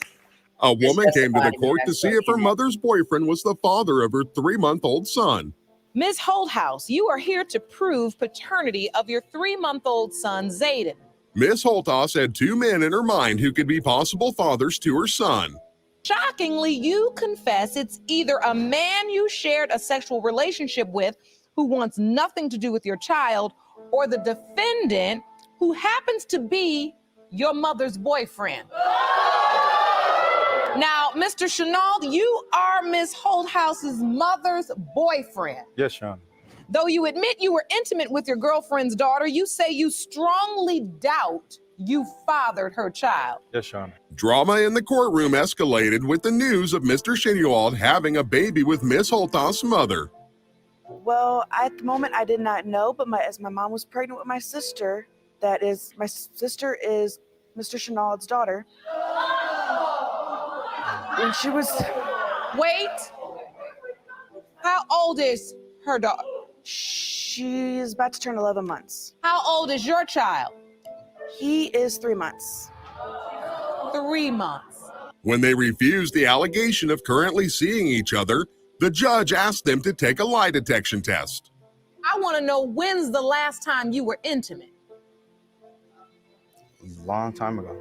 A woman came to the justified court to that's see if her what she mother's boyfriend was the father of her 3-month-old son. Ms. Holthouse, you are here to prove paternity of your 3-month-old son, Zayden. Miss Holthouse had 2 men in her mind who could be possible fathers to her son. Shockingly, you confess it's either a man you shared a sexual relationship with who wants nothing to do with your child, or the defendant who happens to be your mother's boyfriend. Now, Mr. Chenault, you are Ms. Holthouse's mother's boyfriend. Yes, Your Honor. Though you admit you were intimate with your girlfriend's daughter, you say you strongly doubt you fathered her child. Yes, Your Honor. Drama in the courtroom escalated with the news of Mr. Chenault having a baby with Miss Holthouse's mother. Well, at the moment, I did not know, but as my mom was pregnant with my sister, my sister is Mr. Chenault's daughter. And she was... Wait. How old is her daughter? She is about to turn 11 months. How old is your child? He is 3 months. 3 months. When they refused the allegation of currently seeing each other, the judge asked them to take a lie detection test. I want to know, when's the last time you were intimate? A long time ago.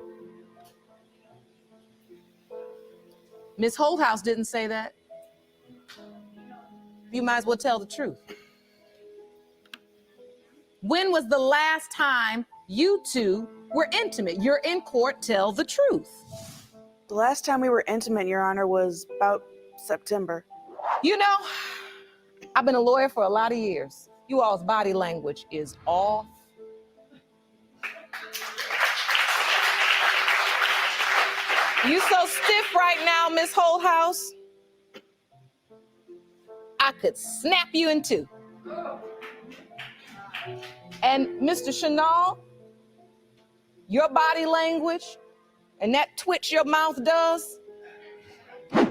Miss Holthouse didn't say that. You might as well tell the truth. When was the last time you two were intimate? You're in court, tell the truth. The last time we were intimate, Your Honor, was about September. You know, I've been a lawyer for a lot of years. You all's body language is off. You so stiff right now, Miss Holthouse. I could snap you in two. And Mr. Chenault, your body language and that twitch your mouth does,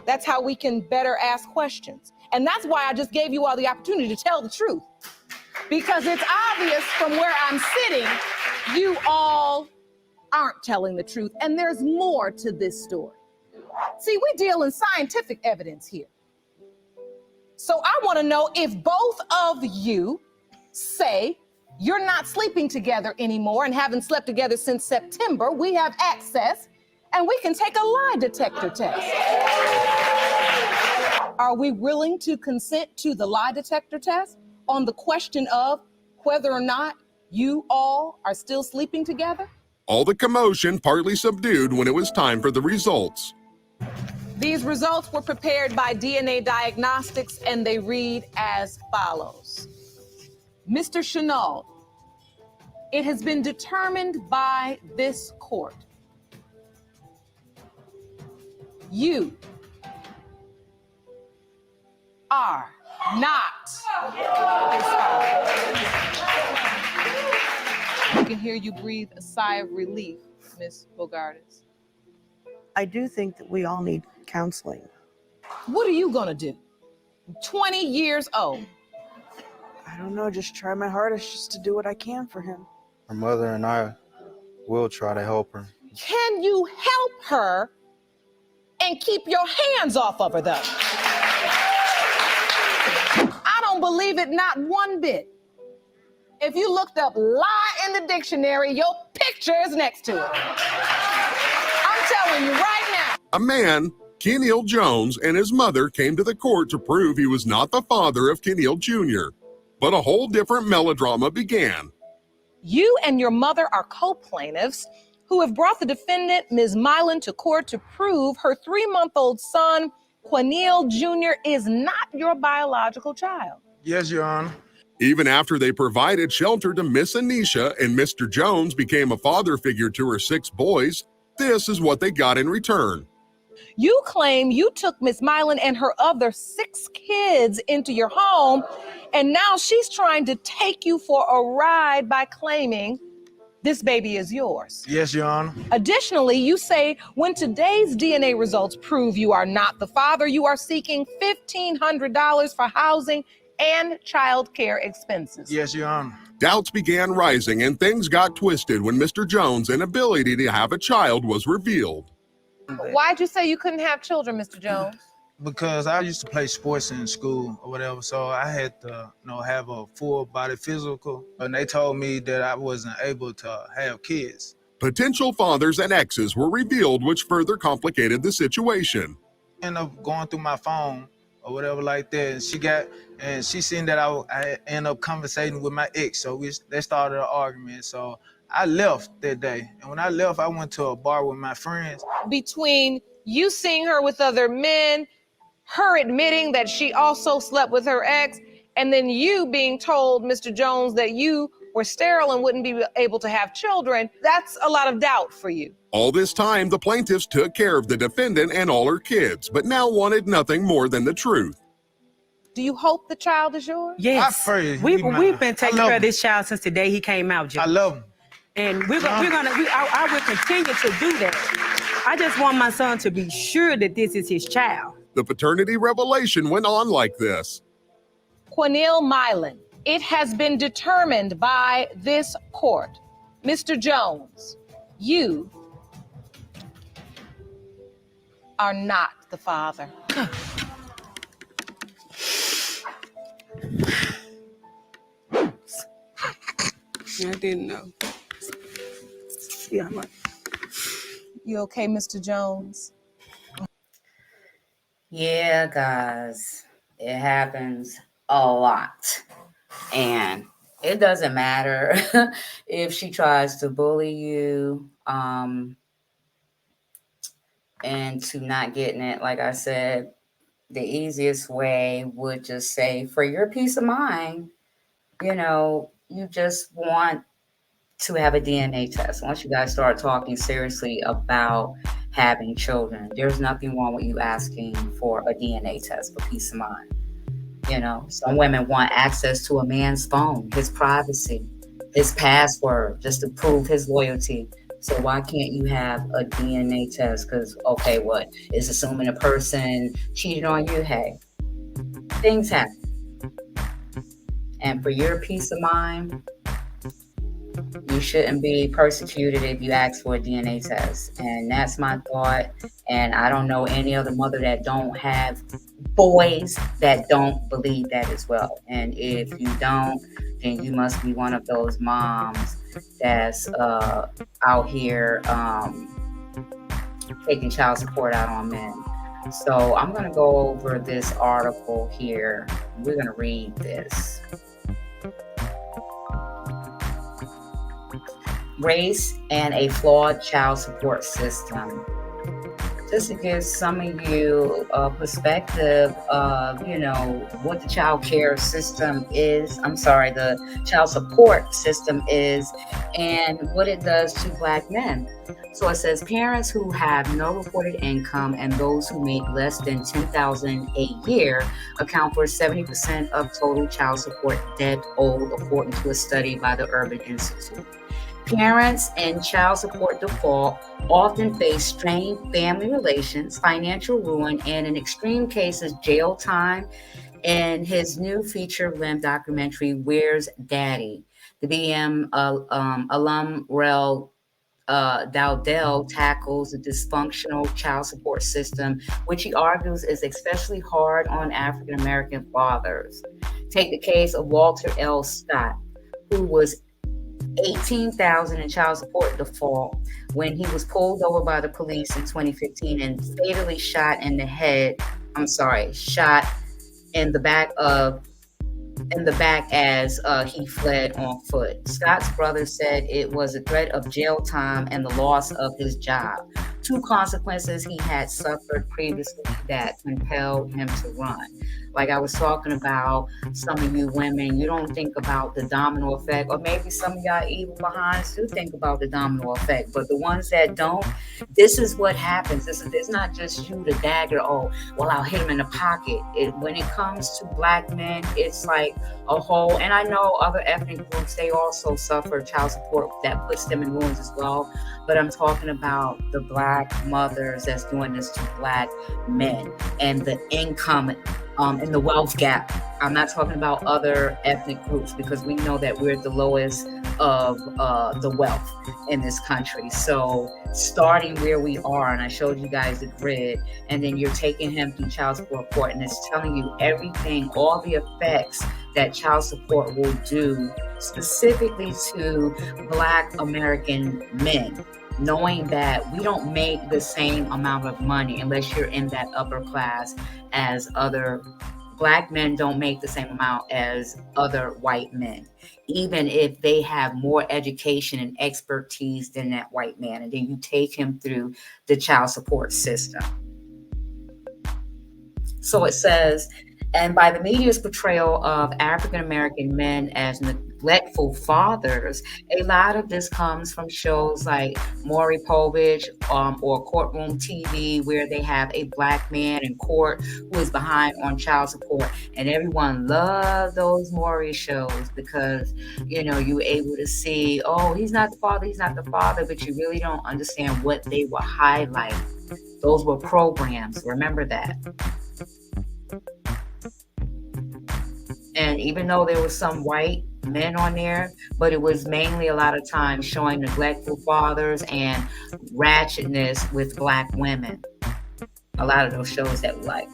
that's how we can better ask questions. And that's why I just gave you all the opportunity to tell the truth. Because it's obvious from where I'm sitting, you all aren't telling the truth. And there's more to this story. See, we deal in scientific evidence here. So I want to know if both of you say you're not sleeping together anymore and haven't slept together since September, we have access and we can take a lie detector test. Are we willing to consent to the lie detector test on the question of whether or not you all are still sleeping together? All the commotion partly subdued when it was time for the results. These results were prepared by DNA Diagnostics and they read as follows. Mr. Chenault, it has been determined by this court. You are not his father. I can hear you breathe a sigh of relief, Ms. Bogardus. I do think that we all need counseling. What are you gonna do? 20 years old. I don't know, just try my hardest just to do what I can for him. Her mother and I will try to help her. Can you help her and keep your hands off of her, though? I don't believe it, not one bit. If you looked up lie in the dictionary, your picture is next to it. I'm telling you right now. A man, Keneal Jones, and his mother came to the court to prove he was not the father of Keneal Jr. But a whole different melodrama began. You and your mother are co-plaintiffs who have brought the defendant, Ms. Milan, to court to prove her 3-month-old son, Keneal Jr., is not your biological child. Yes, Your Honor. Even after they provided shelter to Miss Anisha and Mr. Jones became a father figure to her 6 boys, this is what they got in return. You claim you took Miss Milan and her other 6 kids into your home, and now she's trying to take you for a ride by claiming this baby is yours. Yes, Your Honor. Additionally, you say when today's DNA results prove you are not the father, you are seeking $1,500 for housing and child care expenses. Yes, Your Honor. Doubts began rising and things got twisted when Mr. Jones' inability to have a child was revealed. Why'd you say you couldn't have children, Mr. Jones? because I used to play sports in school or whatever, so I had to, have a full body physical, and they told me that I wasn't able to have kids. Potential fathers and exes were revealed, which further complicated the situation. End up going through my phone or whatever like that, and she seen that I end up conversating with my ex, so they started an argument. So I left that day, and when I left, I went to a bar with my friends. Between you seeing her with other men, her admitting that she also slept with her ex, and then you being told, Mr. Jones, that you were sterile and wouldn't be able to have children, that's a lot of doubt for you. All this time, the plaintiffs took care of the defendant and all her kids, but now wanted nothing more than the truth. Do you hope the child is yours? Yes. We've been taking care of this child since the day he came out, Judge. I love him. And I will continue to do that. I just want my son to be sure that this is his child. The paternity revelation went on like this. Quanil Mylan, it has been determined by this court, Mr. Jones, you are not the father. I didn't know. Yeah, You okay, Mr. Jones? Yeah, guys, it happens a lot. And it doesn't matter if she tries to bully you and to not getting it. Like I said, the easiest way would just say, for your peace of mind, you just want to have a DNA test. Once you guys start talking seriously about having children, there's nothing wrong with you asking for a DNA test for peace of mind. Some women want access to a man's phone, his privacy, his password, just to prove his loyalty. So why can't you have a DNA test? Because, okay, what? Is assuming a person cheated on you? Hey, things happen. And for your peace of mind, you shouldn't be persecuted if you ask for a DNA test. And that's my thought. And I don't know any other mother that don't have boys that don't believe that as well. And if you don't, then you must be one of those moms that's out here taking child support out on men. So I'm going to go over this article here. We're going to read this. Race and a flawed child support system. Just to give some of you a perspective of, what the child care system is. The child support system is and what it does to Black men. So it says parents who have no reported income and those who make less than $10,000 a year account for 70% of total child support debt owed, according to a study by the Urban Institute. Parents in child support default often face strained family relations, financial ruin, and in extreme cases, jail time. In his new feature-length documentary, Where's Daddy? The BM alum Rel Dowdell tackles the dysfunctional child support system, which he argues is especially hard on African-American fathers. Take the case of Walter L. Scott, who was $18,000 in child support default when he was pulled over by the police in 2015 and fatally shot in the back as he fled on foot. Scott's brother said it was a threat of jail time and the loss of his job, two consequences he had suffered previously that compelled him to run. Like I was talking about, some of you women, you don't think about the domino effect, or maybe some of y'all evil behinds do think about the domino effect, but the ones that don't, this is what happens. It's not just you, the dagger, I'll hit him in the pocket. When it comes to Black men, it's like a whole, and I know other ethnic groups, they also suffer child support that puts them in ruins as well, but I'm talking about the Black mothers that's doing this to Black men and the income in the wealth gap. I'm not talking about other ethnic groups because we know that we're the lowest of the wealth in this country. So starting where we are, and I showed you guys the grid, and then you're taking him through child support court, and it's telling you everything, all the effects that child support will do specifically to Black American men, knowing that we don't make the same amount of money unless you're in that upper class as other Black men don't make the same amount as other white men, even if they have more education and expertise than that white man. And then you take him through the child support system. So it says, and by the media's portrayal of African American men as neglectful fathers, a lot of this comes from shows like Maury Povich or Courtroom TV, where they have a Black man in court who is behind on child support. And everyone loves those Maury shows because, you know, you're able to see, oh, he's not the father, but you really don't understand what they were highlighting. Those were programs, remember that. And even though there was some white men on there, but it was mainly a lot of times showing neglectful fathers and ratchetness with Black women. A lot of those shows that we like.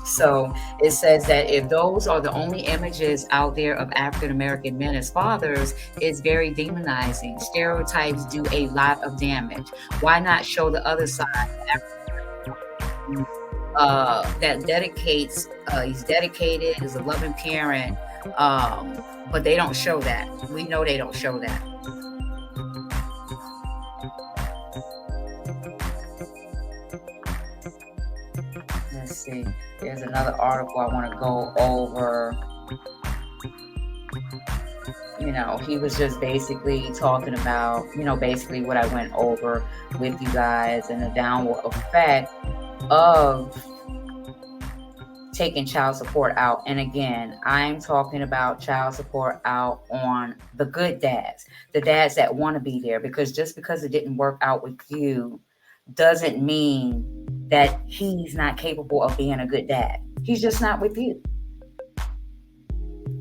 So it says that if those are the only images out there of African American men as fathers, it's very demonizing. Stereotypes do a lot of damage. Why not show the other side? That dedicates, he's dedicated, is a loving parent, but they don't show that. We know they don't show that. Let's see, there's another article I want to go over. You know, he was just basically talking about, you know, basically what I went over with you guys and the downward effect of taking child support out. And again, I'm talking about child support out on the good dads, the dads that want to be there, because just because it didn't work out with you doesn't mean that he's not capable of being a good dad. He's just not with you.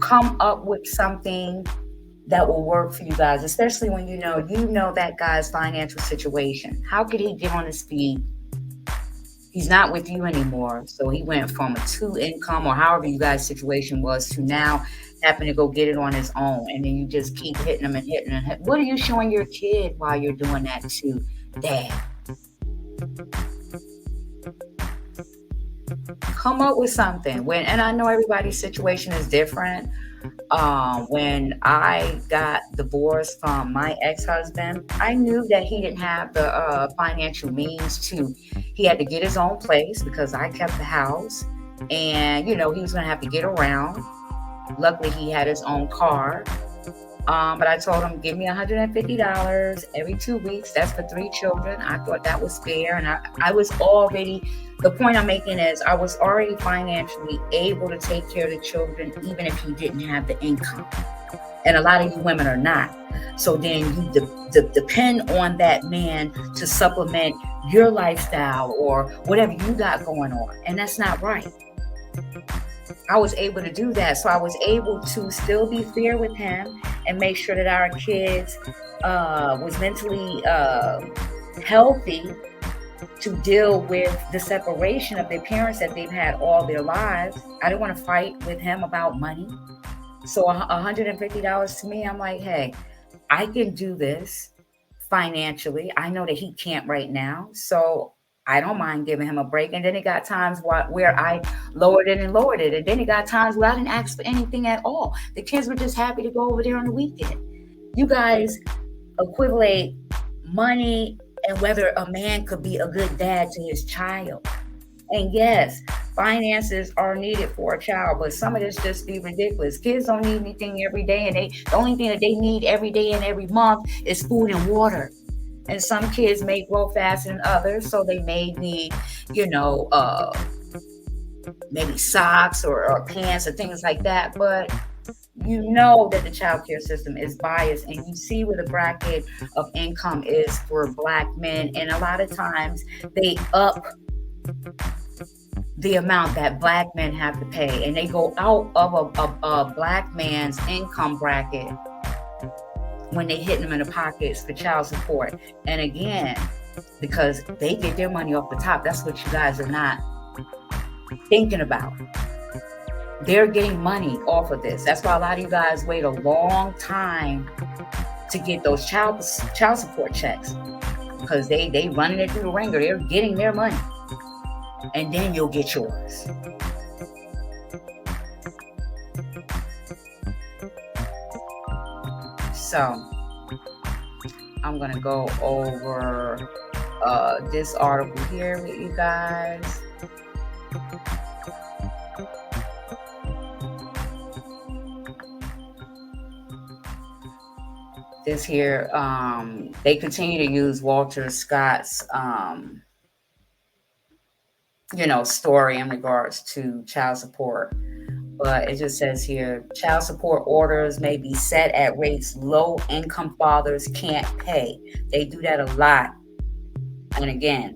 Come up with something that will work for you guys, especially when you know that guy's financial situation. How could he get on his feet? He's not with you anymore. So he went from a 2 income or however you guys' situation was to now having to go get it on his own. And then you just keep hitting him and hitting him. What are you showing your kid while you're doing that to dad? Come up with something. And I know everybody's situation is different. When I got divorced from my ex-husband, I knew that he didn't have the financial means to, he had to get his own place because I kept the house, and you know, he was going to have to get around. Luckily he had his own car. But I told him, give me $150 every 2 weeks. That's for 3 children. I thought that was fair. And I was already, the point I'm making is I was already financially able to take care of the children, even if he didn't have the income. And a lot of you women are not. So then you depend on that man to supplement your lifestyle or whatever you got going on. And that's not right. I was able to do that. So I was able to still be fair with him and make sure that our kids was mentally healthy to deal with the separation of their parents that they've had all their lives. I didn't want to fight with him about money. So $150 to me, I'm like, hey, I can do this financially. I know that he can't right now. So I don't mind giving him a break. And then it got times where I lowered it. And then it got times where I didn't ask for anything at all. The kids were just happy to go over there on the weekend. You guys equivalent money and whether a man could be a good dad to his child. And yes, finances are needed for a child, but some of this just be ridiculous. Kids don't need anything every day. And the only thing that they need every day and every month is food and water. And some kids may grow faster than others, so they may need, maybe socks or pants or things like that. But you know that the child care system is biased, and you see where the bracket of income is for Black men. And a lot of times they up the amount that black men have to pay, and they go out of a black man's income bracket when they hit them in the pockets for child support. And again, because they get their money off the top. That's what you guys are not thinking about. They're getting money off of this. That's why a lot of you guys wait a long time to get those child support checks, because they running it through the ringer. They're getting their money, and then you'll get yours. So I'm gonna go over this article here with you guys. This here, they continue to use Walter Scott's, story in regards to child support. But it just says here, child support orders may be set at rates low-income fathers can't pay. They do that a lot. And again,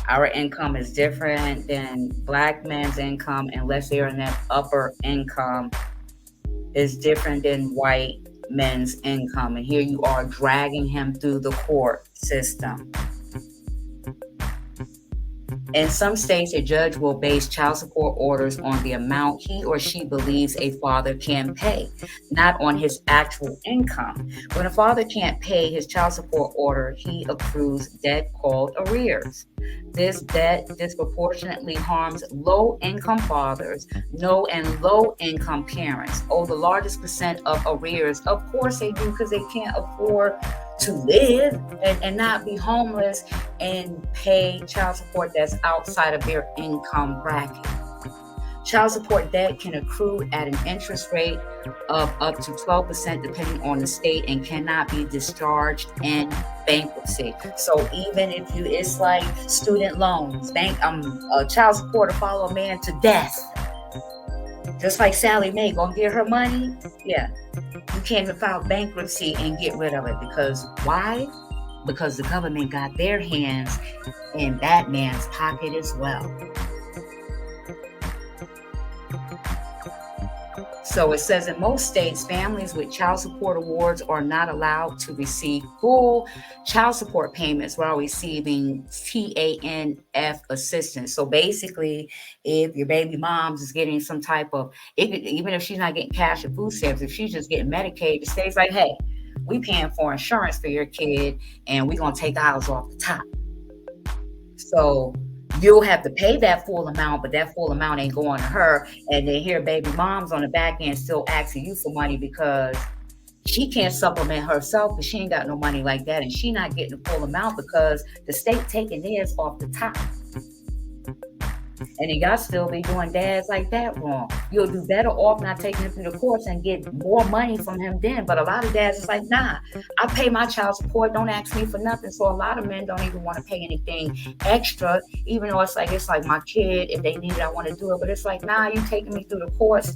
our income is different than black men's income, unless they're in that upper income, is different than white men's income. And here you are dragging him through the court system. In some states, a judge will base child support orders on the amount he or she believes a father can pay, not on his actual income. When a father can't pay his child support order, he accrues debt called arrears. This debt disproportionately harms low-income fathers, no and low-income parents owe the largest percent of arrears. Of course they do, because they can't afford to live and not be homeless and pay child support that's outside of their income bracket. Child support debt can accrue at an interest rate of up to 12% depending on the state, and cannot be discharged in bankruptcy. So even if it's like student loans, child support to follow a man to death, just like Sally Mae gonna get her money. Yeah, you can't even file bankruptcy and get rid of it. Because why? Because the government got their hands in that man's pocket as well. So it says in most states, families with child support awards are not allowed to receive full child support payments while receiving TANF assistance. So basically, if your baby mom's is getting some type of, even if she's not getting cash or food stamps, if she's just getting Medicaid, the state's like, hey, we paying for insurance for your kid, and we're going to take ours off the top. So you'll have to pay that full amount, but that full amount ain't going to her. And then here baby mom's on the back end still asking you for money because she can't supplement herself, because she ain't got no money like that, and she not getting the full amount because the state taking theirs off the top. And then y'all still be doing dads like that wrong. You'll do better off not taking him through the courts and get more money from him then. But a lot of dads is like, nah, I pay my child support, don't ask me for nothing. So a lot of men don't even want to pay anything extra, even though it's like my kid, if they need it, I want to do it. But it's like, nah, you taking me through the courts.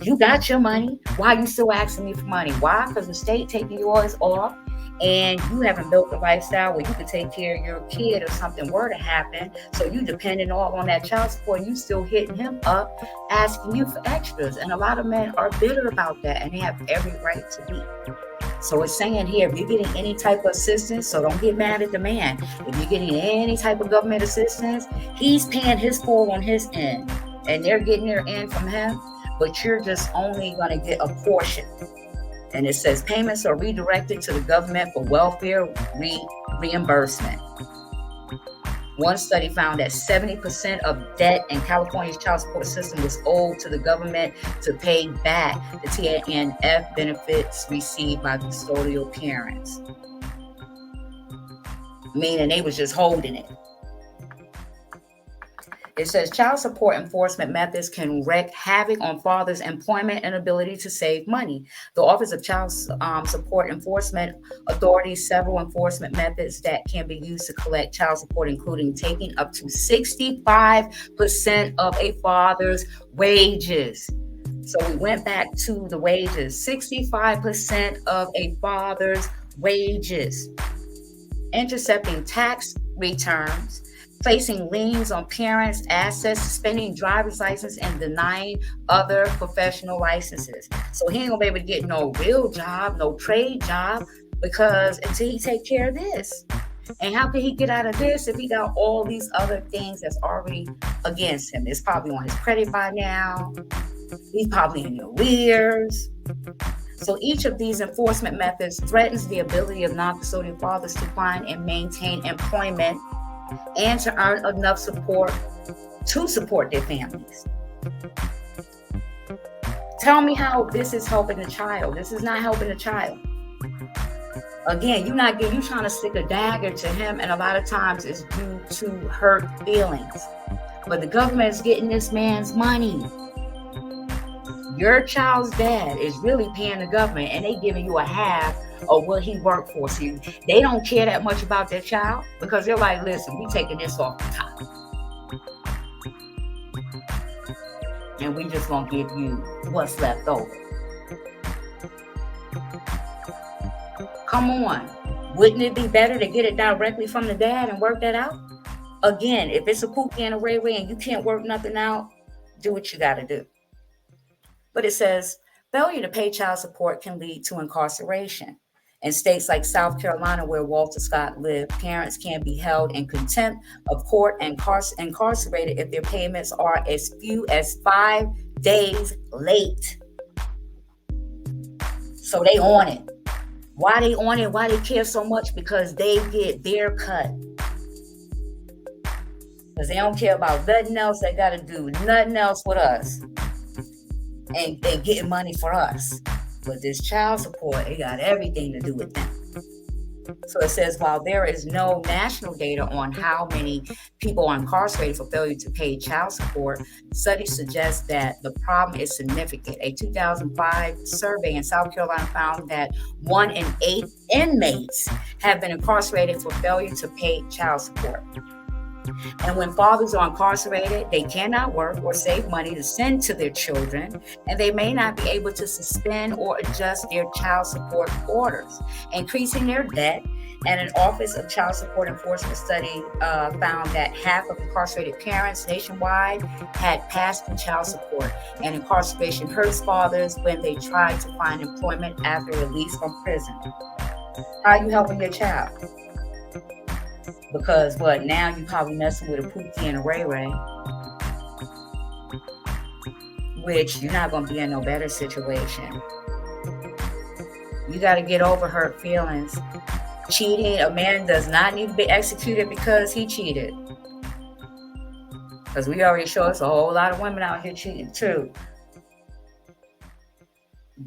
You got your money. Why are you still asking me for money? Why? Because the state taking yours off, and you haven't built the lifestyle where you can take care of your kid if something were to happen. So you depending all on that child support, and you still hitting him up, asking you for extras. And a lot of men are bitter about that, and they have every right to be. So it's saying here, if you're getting any type of assistance, so don't get mad at the man. If you're getting any type of government assistance, he's paying his full on his end, and they're getting their end from him, but you're just only going to get a portion. And it says payments are redirected to the government for welfare reimbursement. One study found that 70% of debt in California's child support system was owed to the government to pay back the TANF benefits received by custodial parents. Meaning they was just holding it. It says child support enforcement methods can wreak havoc on fathers' employment and ability to save money. The Office of Child Support Enforcement authorities several enforcement methods that can be used to collect child support, including taking up to 65% of a father's wages. So we went back to the wages, 65% of a father's wages. Intercepting tax returns, placing liens on parents' assets, suspending driver's license, and denying other professional licenses. So he ain't gonna be able to get no real job, no trade job, because until he take care of this. And how can he get out of this if he got all these other things that's already against him? It's probably on his credit by now. He's probably in arrears. So each of these enforcement methods threatens the ability of non-custodial fathers to find and maintain employment and to earn enough support to support their families. Tell me how this is helping the child. This is not helping the child. Again, you trying to stick a dagger to him, and a lot of times it's due to hurt feelings. But the government is getting this man's money. Your child's dad is really paying the government, and they giving you a half of what he worked for. So they don't care that much about their child, because they're like, listen, we taking this off the top. And we just gonna give you what's left over. Come on. Wouldn't it be better to get it directly from the dad and work that out? Again, if it's a Pookie and a Ray Ray and you can't work nothing out, do what you gotta do. But it says, failure to pay child support can lead to incarceration. In states like South Carolina, where Walter Scott lived, parents can be held in contempt of court and incarcerated if their payments are as few as 5 days late. So they on it. Why they on it? Why they care so much? Because they get their cut. Because they don't care about nothing else. They got to do nothing else with us. And they getting money for us. But this child support, it got everything to do with them. So it says, while there is no national data on how many people are incarcerated for failure to pay child support, studies suggest that the problem is significant. A 2005 survey in South Carolina found that 1 in 8 inmates have been incarcerated for failure to pay child support. And when fathers are incarcerated, they cannot work or save money to send to their children, and they may not be able to suspend or adjust their child support orders, increasing their debt. And an Office of Child Support Enforcement study found that half of incarcerated parents nationwide had past due child support, and incarceration hurts fathers when they try to find employment after release from prison. How are you helping your child? Because now you probably messing with a Pookie and a Ray Ray, which you're not going to be in no better situation. You got to get over hurt feelings. Cheating, a man does not need to be executed because he cheated. Because we already show us a whole lot of women out here cheating too.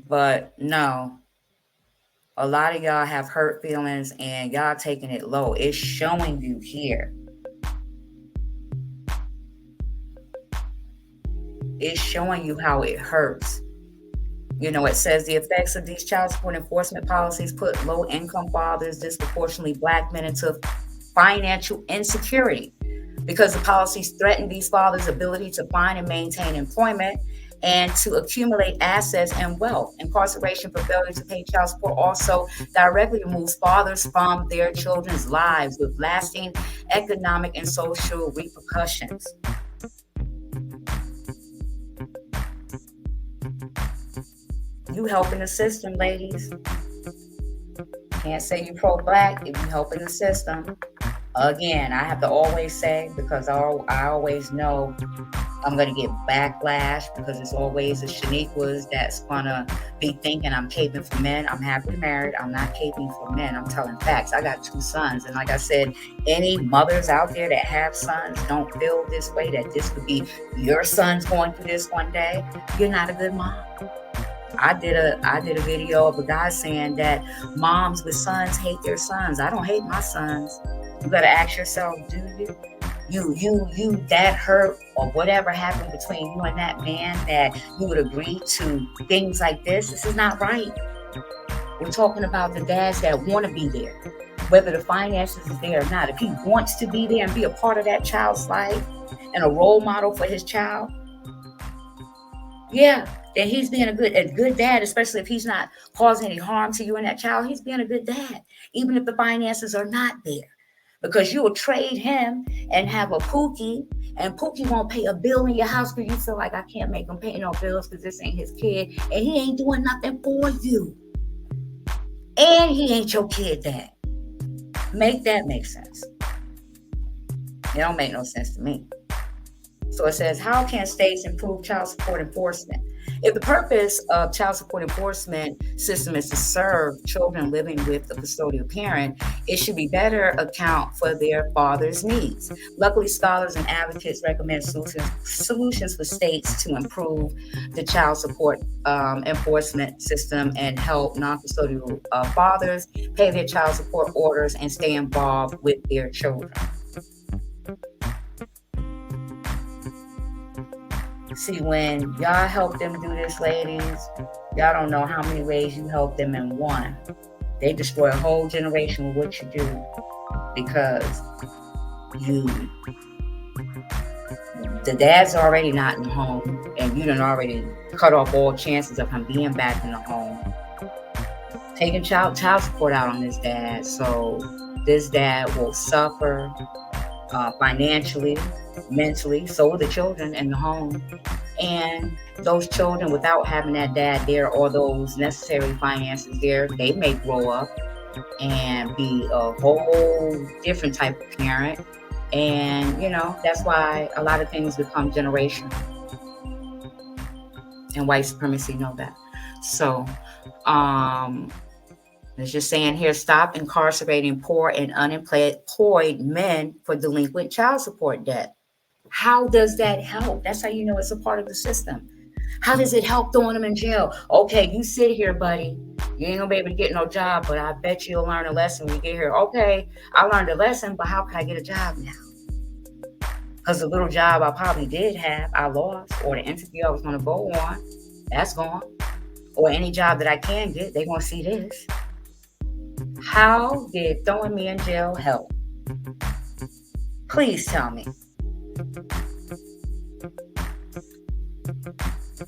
But no. A lot of y'all have hurt feelings and y'all taking it low. It's showing you here. It's showing you how it hurts. You know, it says the effects of these child support enforcement policies put low-income fathers, disproportionately Black men, into financial insecurity because the policies threaten these fathers' ability to find and maintain employment and to accumulate assets and wealth. Incarceration for failure to pay child support also directly removes fathers from their children's lives with lasting economic and social repercussions. You helping the system, ladies. Can't say you pro-Black if you helping the system. Again, I have to always say, because I always know I'm going to get backlash, because it's always the Shaniquas that's going to be thinking I'm caping for men. I'm happily married. I'm not caping for men. I'm telling facts. I got 2 sons. And like I said, any mothers out there that have sons, don't feel this way, that this could be your son's going through this one day. You're not a good mom. I did a video of a guy saying that moms with sons hate their sons. I don't hate my sons. You got to ask yourself, do you that hurt or whatever happened between you and that man that you would agree to things like this? This is not right. We're talking about the dads that want to be there, whether the finances is there or not. If he wants to be there and be a part of that child's life and a role model for his child, yeah, then he's being a good dad, especially if he's not causing any harm to you and that child. He's being a good dad, even if the finances are not there. because you will trade him and have a Pookie, and Pookie won't pay a bill in your house because you feel like I can't make him pay no bills because this ain't his kid, and he ain't doing nothing for you. And he ain't your kid dad. Make that make sense. It don't make no sense to me. So it says, how can states improve child support enforcement? If the purpose of child support enforcement system is to serve children living with a custodial parent, it should be better account for their father's needs. Luckily, scholars and advocates recommend solutions for states to improve the child support enforcement system and help non-custodial fathers pay their child support orders and stay involved with their children. See, when y'all help them do this, ladies, y'all don't know how many ways you help them in one. They destroy a whole generation with what you do because the dad's already not in the home, and you done already cut off all chances of him being back in the home. Taking child support out on this dad, so this dad will suffer financially, mentally, so will the children in the home. And those children, without having that dad there or those necessary finances there, they may grow up and be a whole different type of parent. And, you know, that's why a lot of things become generational. And white supremacy know that. So, it's just saying here, stop incarcerating poor and unemployed men for delinquent child support debt. How does that help? That's how you know it's a part of the system. How does it help throwing them in jail? Okay, you sit here, buddy. You ain't gonna be able to get no job, but I bet you'll learn a lesson when you get here. Okay, I learned a lesson, but how can I get a job now? Because the little job I probably did have, I lost, or the interview I was gonna go on, that's gone. Or any job that I can get, they're gonna see this. How did throwing me in jail help? Please tell me.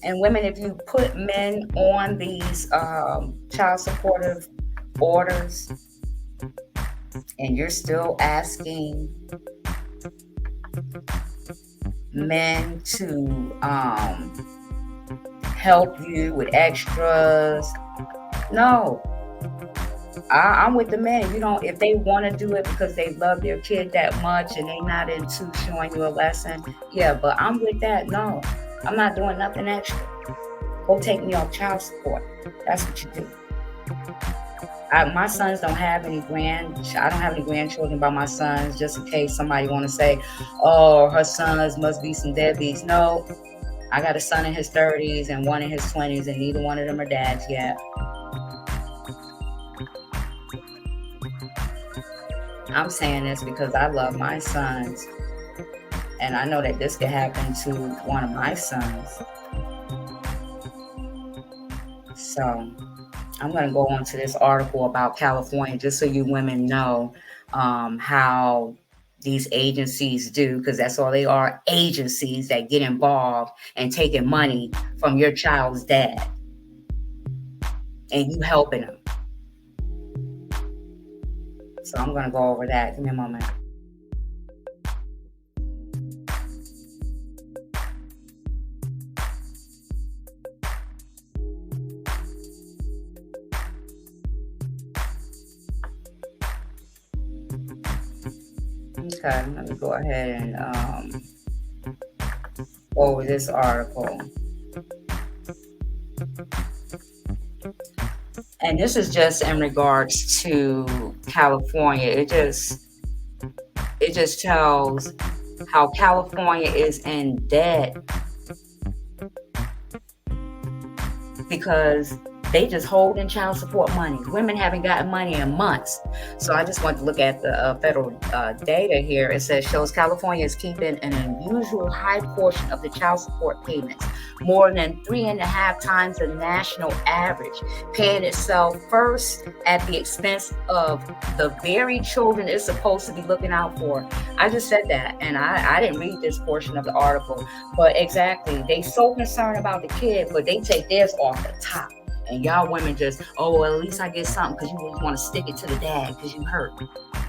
And women, if you put men on these child supportive orders and you're still asking men to help you with extras, no. I'm with the men. You don't, if they want to do it because they love their kid that much and they not into showing you a lesson, yeah, but I'm with that. No, I'm not doing nothing extra. Go take me off child support. That's what you do. My sons don't have any I don't have any grandchildren by my sons, just in case somebody want to say, oh, her sons must be some deadbeats. No, I got a son in his 30s and one in his 20s, and neither one of them are dads yet. I'm saying this because I love my sons, and I know that this could happen to one of my sons. So I'm going to go on to this article about California, just so you women know how these agencies do, because that's all they are, agencies that get involved and taking money from your child's dad and you helping them. So I'm going to go over that. Give me a moment. Okay, let me go ahead and go over this article. And this is just in regards to California. It just tells how California is in debt because they just holding child support money. Women haven't gotten money in months. So I just want to look at the federal data here. It says shows California is keeping an unusual high portion of the child support payments, more than 3.5 times the national average, paying itself first at the expense of the very children it's supposed to be looking out for. I just said that, and I didn't read this portion of the article, but exactly, they so concerned about the kid, but they take theirs off the top. And y'all women just, oh, well, at least I get something because you want to stick it to the dad because you hurt.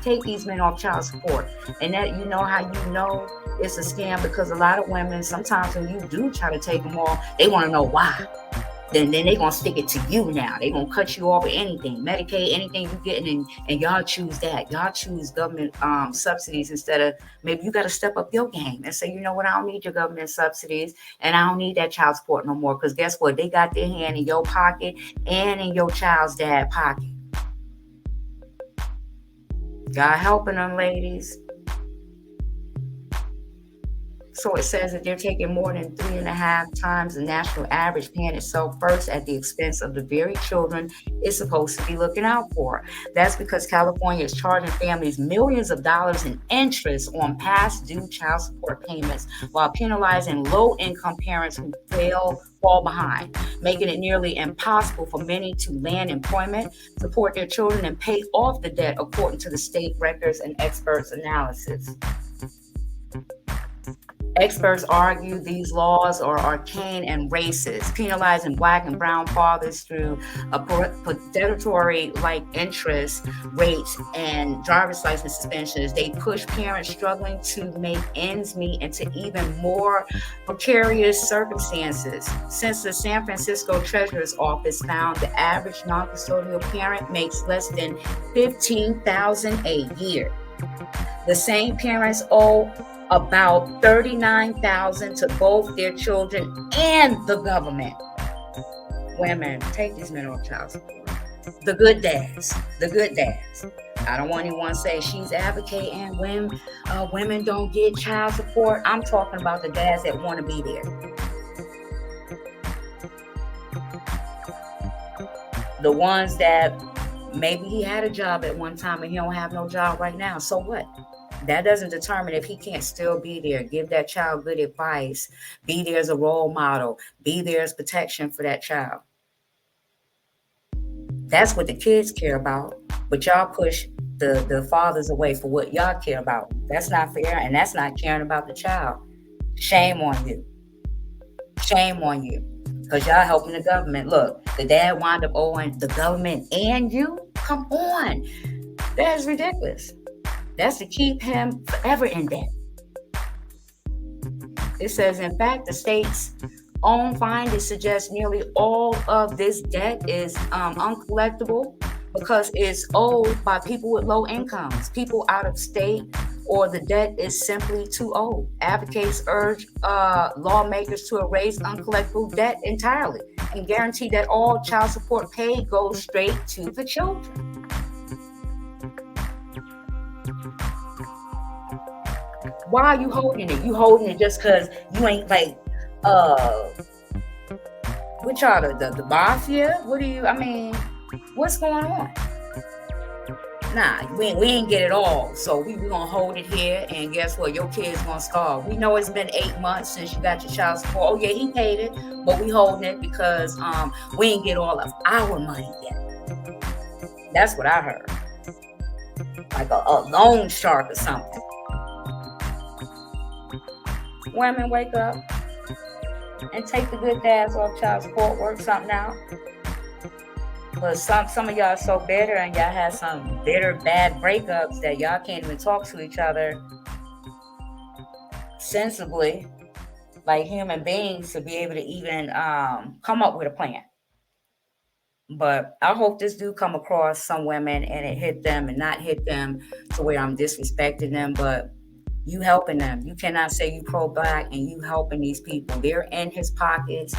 Take these men off child support. And that, you know how you know it's a scam, because a lot of women, sometimes when you do try to take them off, they want to know why. Then they're going to stick it to you now. They're going to cut you off of anything, Medicaid, anything you're getting, and y'all choose that. Y'all choose government subsidies instead of, maybe you got to step up your game and say, you know what, I don't need your government subsidies, and I don't need that child support no more, because guess what? They got their hand in your pocket and in your child's dad's pocket. God helping them, ladies. So it says that they're taking more than 3.5 times the national average, paying itself first at the expense of the very children it's supposed to be looking out for. That's because California is charging families millions of dollars in interest on past due child support payments, while penalizing low-income parents who fall behind, making it nearly impossible for many to land employment, support their children, and pay off the debt, according to the state records and experts' analysis. Experts argue these laws are arcane and racist, penalizing Black and brown fathers through a predatory-like interest rates and driver's license suspensions. They push parents struggling to make ends meet into even more precarious circumstances. Since the San Francisco Treasurer's Office found the average non-custodial parent makes less than $15,000 a year, the same parents owe about $39,000 to both their children and the government. Women, take these men off child support. The good dads. I don't want anyone to say she's advocating when women don't get child support. I'm talking about the dads that want to be there. The ones that maybe he had a job at one time and he don't have no job right now. So what? That doesn't determine if he can't still be there. Give that child good advice. Be there as a role model. Be there as protection for that child. That's what the kids care about. But y'all push the fathers away for what y'all care about. That's not fair, and that's not caring about the child. Shame on you. Shame on you. Because y'all helping the government. Look, the dad wound up owing the government and you? Come on. That is ridiculous. That's to keep him forever in debt. It says, in fact, the state's own findings suggest nearly all of this debt is uncollectible because it's owed by people with low incomes, people out of state, or the debt is simply too old. Advocates urge lawmakers to erase uncollectible debt entirely and guarantee that all child support paid goes straight to the children. Why are you holding it? You holding it just because you ain't like, what y'all, the mafia? What's going on? Nah, we ain't get it all. So we gonna hold it here, and guess what? Your kid's gonna starve. We know it's been 8 months since you got your child support. Oh yeah, he paid it, but we holding it because we ain't get all of our money yet. That's what I heard. Like a loan shark or something. Women, wake up and take the good dads off child support, work something out. But some of y'all are so bitter, and y'all have some bitter, bad breakups that y'all can't even talk to each other sensibly, like human beings, to be able to even come up with a plan. But I hope this do come across some women and it hit them and not hit them to where I'm disrespecting them, but you helping them. You cannot say you pro-Black and you helping these people. They're in his pockets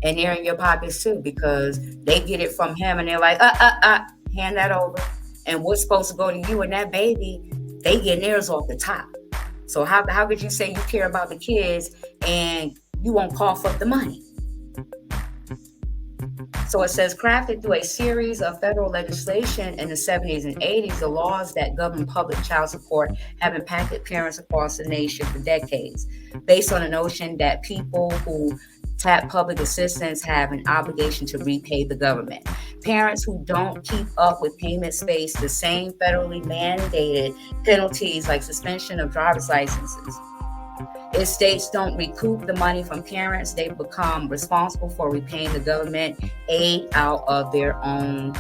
and they're in your pockets too, because they get it from him and they're like, hand that over. And what's supposed to go to you and that baby, they get theirs off the top. So how could you say you care about the kids and you won't cough up the money? So it says, crafted through a series of federal legislation in the 70s and 80s, the laws that govern public child support have impacted parents across the nation for decades, based on the notion that people who tap public assistance have an obligation to repay the government. Parents who don't keep up with payments face the same federally mandated penalties like suspension of driver's licenses. If states don't recoup the money from parents, they become responsible for repaying the government aid out of their own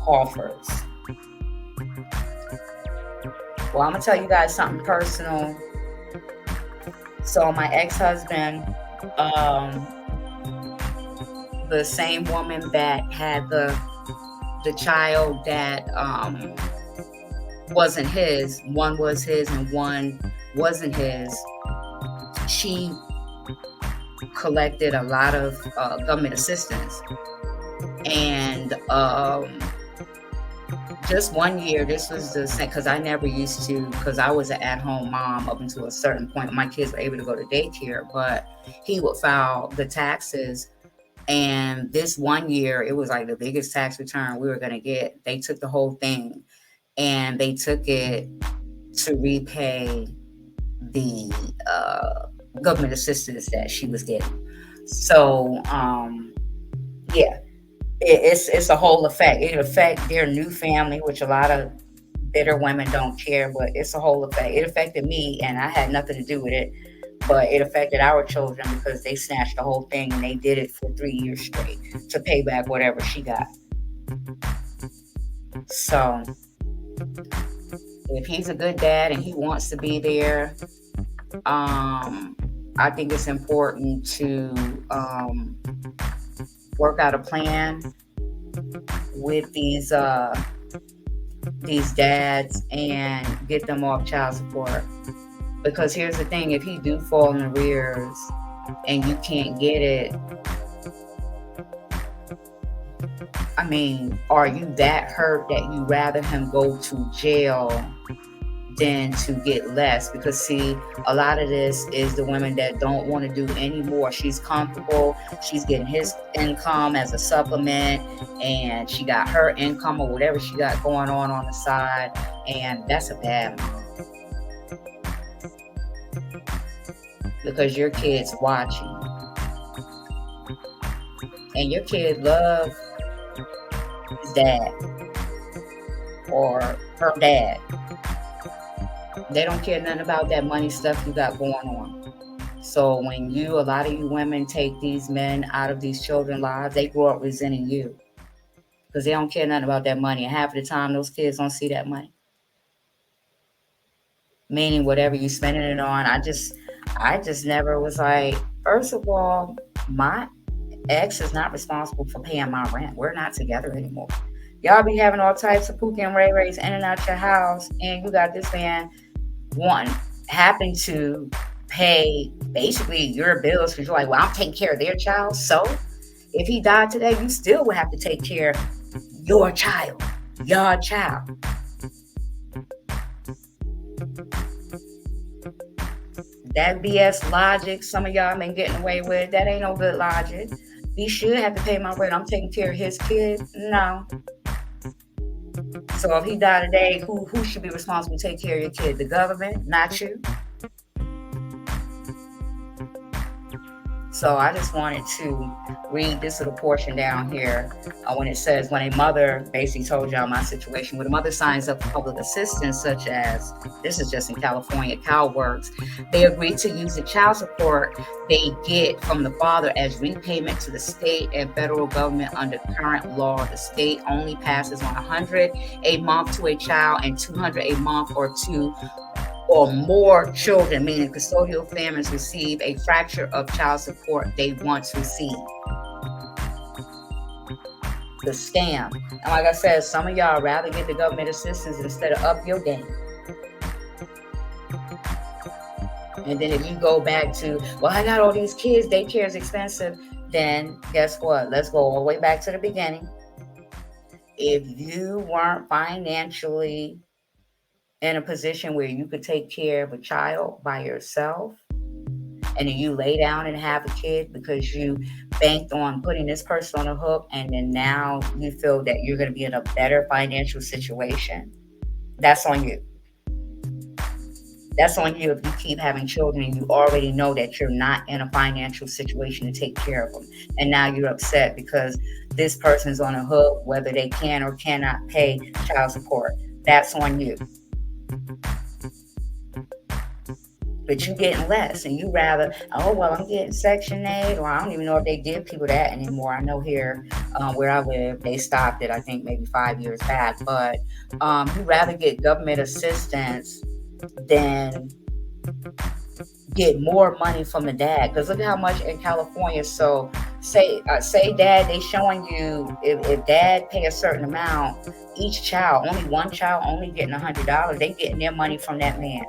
coffers. Well, I'm gonna tell you guys something personal. So my ex-husband, the same woman that had the child that wasn't his, one was his and one wasn't his, she collected a lot of government assistance. And just 1 year, this was the same, because I never used to, because I was an at-home mom up until a certain point. My kids were able to go to daycare, but he would file the taxes. And this 1 year, it was like the biggest tax return we were going to get. They took the whole thing and they took it to repay the government assistance that she was getting. So, yeah, it's a whole effect. It affected their new family, which a lot of bitter women don't care, but it's a whole effect. It affected me, and I had nothing to do with it, but it affected our children because they snatched the whole thing and they did it for 3 years straight to pay back whatever she got. So if he's a good dad and he wants to be there, I think it's important to work out a plan with these dads and get them off child support. Because here's the thing, if he do fall in arrears and you can't get it, I mean, are you that hurt that you rather him go to jail than to get less? Because see, a lot of this is the women that don't want to do any more. She's comfortable, she's getting his income as a supplement, and she got her income or whatever she got going on the side, and that's a bad mom. Because your kid's watching, and your kid love his dad or her dad. They don't care nothing about that money stuff you got going on. So when a lot of you women take these men out of these children's lives, they grow up resenting you because they don't care nothing about that money. And half of the time, those kids don't see that money. Meaning whatever you spending it on. I just never was like, first of all, my ex is not responsible for paying my rent. We're not together anymore. Y'all be having all types of pookie and ray-rays in and out your house, and you got this man happen to pay basically your bills because you're like, well, I'm taking care of their child. So if he died today, you still would have to take care of your child. That BS logic some of y'all been getting away with, that ain't no good logic. He should have to pay my rent. I'm taking care of his kid. No. So if he died today, who should be responsible to take care of your kid? The government, not you. So I just wanted to read this little portion down here when it says, when a mother, basically told y'all my situation, when a mother signs up for public assistance, such as, this is just in California, CalWorks, they agree to use the child support they get from the father as repayment to the state and federal government under current law. The state only passes on $100 a month to a child and $200 a month or two or more children, meaning custodial families, receive a fraction of child support they once received. The scam. And like I said, some of y'all rather get the government assistance instead of up your game. And then if you go back to, well, I got all these kids, daycare is expensive, then guess what? Let's go all the way back to the beginning. If you weren't financially in a position where you could take care of a child by yourself, and then you lay down and have a kid because you banked on putting this person on a hook, and then now you feel that you're going to be in a better financial situation, that's on you. That's on you if you keep having children and you already know that you're not in a financial situation to take care of them. And now you're upset because this person's on a hook, whether they can or cannot pay child support. That's on you. but you getting less, and you rather, oh well, I'm getting Section 8, or I don't even know if they give people that anymore. I know here where I live, they stopped it, I think maybe 5 years back, but you rather get government assistance than get more money from the dad. Because look at how much in California. So say dad, they showing you if dad pay a certain amount, each child, only one child only getting $100, they getting their money from that man.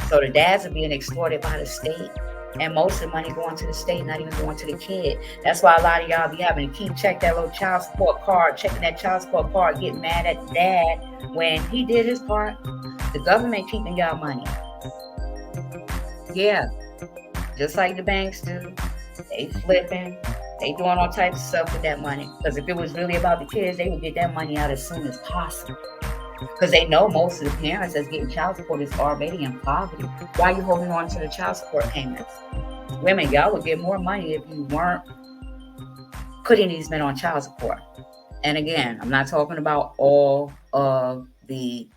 So the dads are being exploited by the state, and most of the money going to the state, not even going to the kid. That's why a lot of y'all be having to keep check that little child support card, checking that child support card, getting mad at the dad when he did his part. The government keeping y'all money. Yeah, just like the banks do. They flipping, they doing all types of stuff with that money. Because if it was really about the kids, they would get that money out as soon as possible. Because they know most of the parents that's getting child support is already in poverty. Why are you holding on to the child support payments? Women, y'all would get more money if you weren't putting these men on child support. And again, I'm not talking about all of the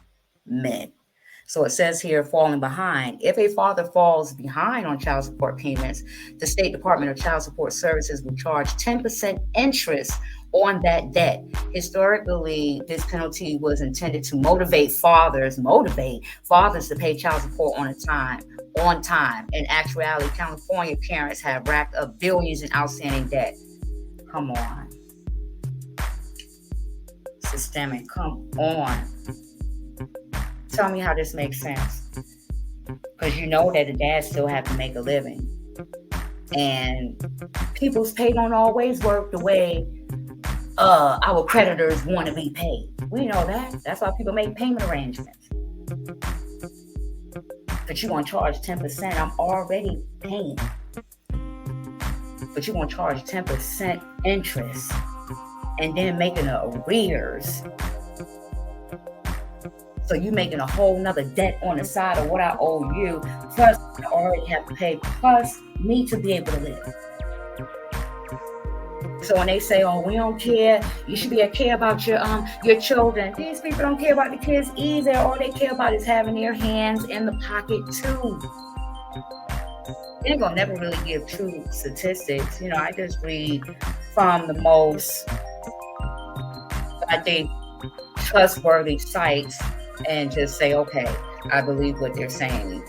men. So it says here, falling behind. If a father falls behind on child support payments, the State Department of Child Support Services will charge 10% interest on that debt. Historically, this penalty was intended to motivate fathers to pay child support on time. In actuality, California parents have racked up billions in outstanding debt. Come on. Systemic, come on. Tell me how this makes sense. Because you know that the dads still have to make a living. And people's pay don't always work the way our creditors want to be paid. We know that. That's why people make payment arrangements. But you're going to charge 10%. I'm already paying. But you're going to charge 10% interest and then making arrears. So you making a whole nother debt on the side of what I owe you, plus I already have to pay, plus me to be able to live. So when they say, oh, we don't care, you should be able to care about your children. These people don't care about the kids either. All they care about is having their hands in the pocket too. They're gonna never really give true statistics. You know, I just read from the most, I think, trustworthy sites and just say, okay, I believe what they're saying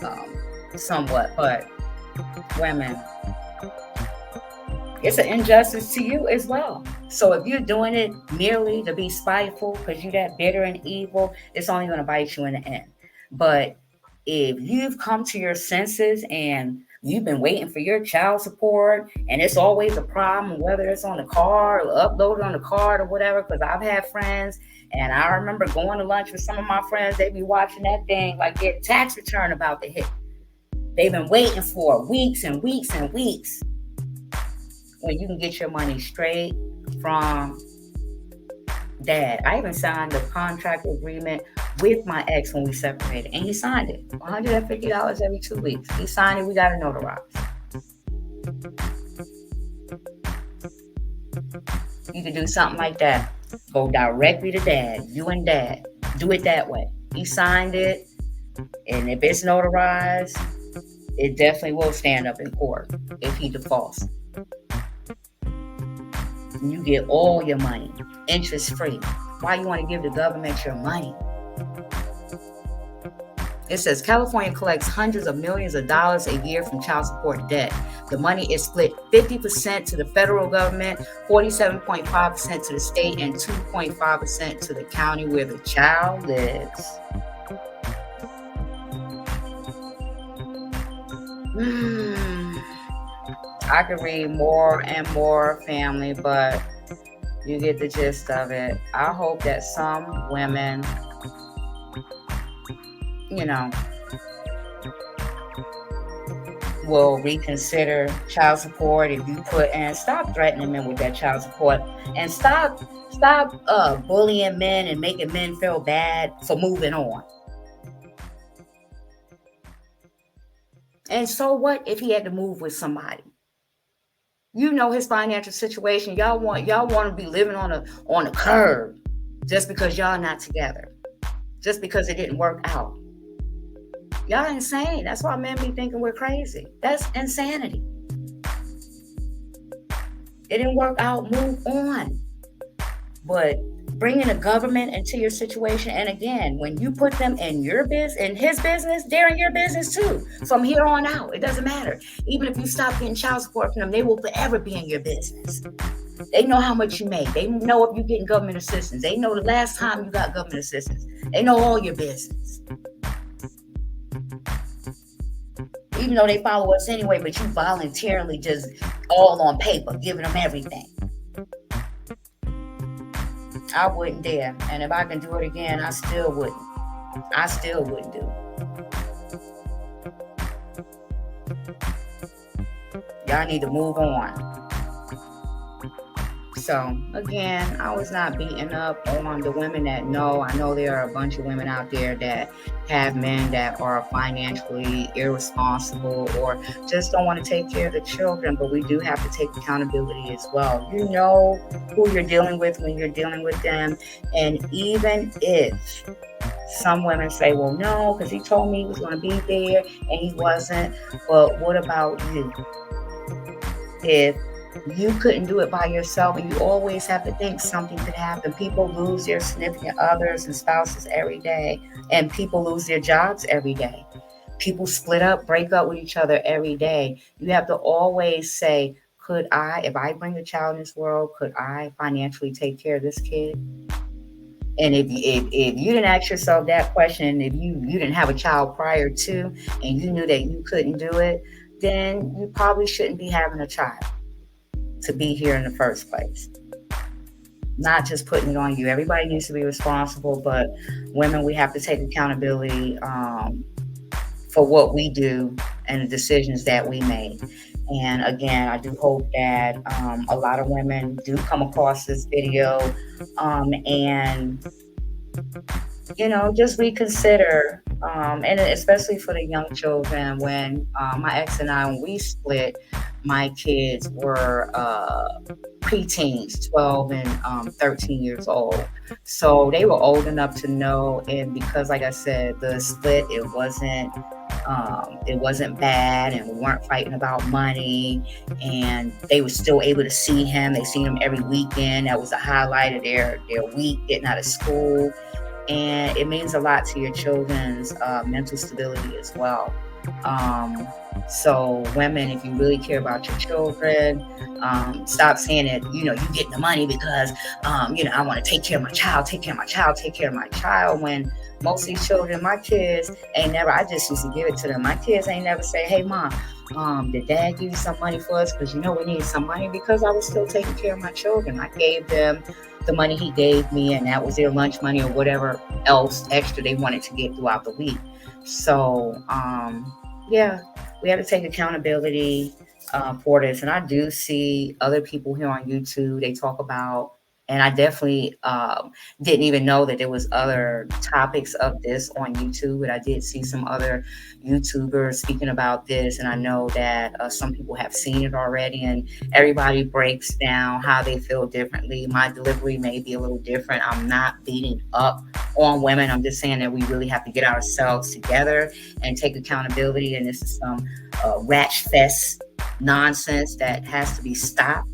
somewhat. But women, it's an injustice to you as well. So if you're doing it merely to be spiteful because you're that bitter and evil, it's only going to bite you in the end. But if you've come to your senses and you've been waiting for your child support and it's always a problem, whether it's on the card or uploaded on the card or whatever, because I've had friends and I remember going to lunch with some of my friends, they be watching that thing like their tax return about to hit. They've been waiting for weeks and weeks and weeks. When you can get your money straight from dad. I even signed a contract agreement with my ex when we separated, and he signed it. $150 every 2 weeks. He signed it. We got to notarize. You can do something like that. Go directly to dad. You and dad. Do it that way. He signed it, and if it's notarized, it definitely will stand up in court if he defaults. You get all your money, interest free. Why you want to give the government your money? It says California collects hundreds of millions of dollars a year from child support debt. The money is split 50% to the federal government, 47.5% to the state, and 2.5% to the county where the child lives. I could read more and more, family, but you get the gist of it. I hope that some women, will reconsider child support if you put, and stop threatening men with that child support, and stop bullying men and making men feel bad for moving on. And so what if he had to move with somebody? You know his financial situation. Y'all want to be living on a curb just because y'all not together, just because it didn't work out. Y'all insane. That's why men be thinking we're crazy. That's insanity. It didn't work out, move on. But bringing the government into your situation, and again, when you put them in your business, in his business, they're in your business too. From here on out, it doesn't matter. Even if you stop getting child support from them, they will forever be in your business. They know how much you make. They know if you're getting government assistance. They know the last time you got government assistance. They know all your business. Even though they follow us anyway, but you voluntarily just all on paper, giving them everything. I wouldn't dare. And if I can do it again, I still wouldn't. I still wouldn't do it. Y'all need to move on. So again, I was not beating up on the women that know. I know there are a bunch of women out there that have men that are financially irresponsible or just don't want to take care of the children, but we do have to take accountability as well. You know who you're dealing with when you're dealing with them. And even if some women say, well, no, because he told me he was going to be there and he wasn't. But what about you? If you couldn't do it by yourself, and you always have to think something could happen. People lose their significant others and spouses every day, and people lose their jobs every day. People split up, break up with each other every day. You have to always say, could I, if I bring a child in this world, could I financially take care of this kid? And if you didn't ask yourself that question, if you didn't have a child prior to, and you knew that you couldn't do it, then you probably shouldn't be having a child to be here in the first place. Not just putting it on you. Everybody needs to be responsible, but women, we have to take accountability for what we do and the decisions that we made. And again, I do hope that a lot of women do come across this video and just reconsider, and especially for the young children. When my ex and I, when we split, my kids were preteens, 12 and 13 years old. So they were old enough to know, and because, like I said, the split, it wasn't bad, and we weren't fighting about money, and they were still able to see him. They seen him every weekend. That was a highlight of their week getting out of school. And it means a lot to your children's mental stability as well. So women, if you really care about your children, stop saying that, you getting the money because, I want to take care of my child, when most of these children, my kids ain't never, I just used to give it to them. My kids ain't never say, hey, mom, did dad give you some money for us? Because, we need some money, because I was still taking care of my children. I gave them the money he gave me, and that was their lunch money or whatever else extra they wanted to get throughout the week. So, yeah, we have to take accountability for this. And I do see other people here on YouTube, they talk about, and I definitely didn't even know that there was other topics of this on YouTube, but I did see some other YouTubers speaking about this, and I know that some people have seen it already, and everybody breaks down how they feel differently. My delivery may be a little different. I'm not beating up on women. I'm just saying that we really have to get ourselves together and take accountability, and this is some ratch fest nonsense that has to be stopped.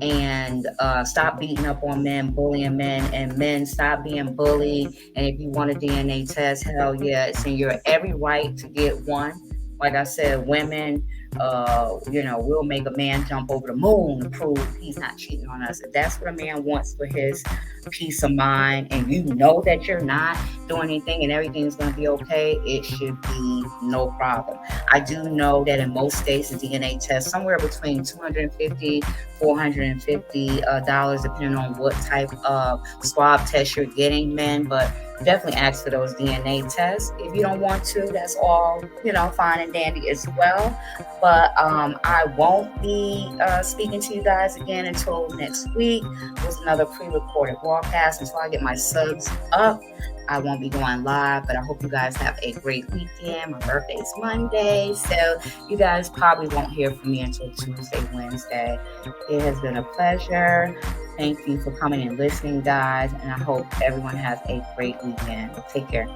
And stop beating up on men, bullying men, and men stop being bullied. And if you want a DNA test, hell yeah, it's in your every right to get one. Like I said, women, we'll make a man jump over the moon to prove he's not cheating on us. If that's what a man wants for his peace of mind, and you know that you're not doing anything and everything's going to be okay, it should be no problem. I do know that in most states, the DNA test somewhere between $250, $450, depending on what type of swab test you're getting, men. But definitely ask for those DNA tests. If you don't want to, that's all, fine and dandy as well. But I won't be speaking to you guys again until next week with another pre-recorded broadcast. Until I get my subs up, I won't be going live, but I hope you guys have a great weekend. My birthday's Monday, so you guys probably won't hear from me until Tuesday, Wednesday. It has been a pleasure. Thank you for coming and listening, guys, and I hope everyone has a great weekend. Take care.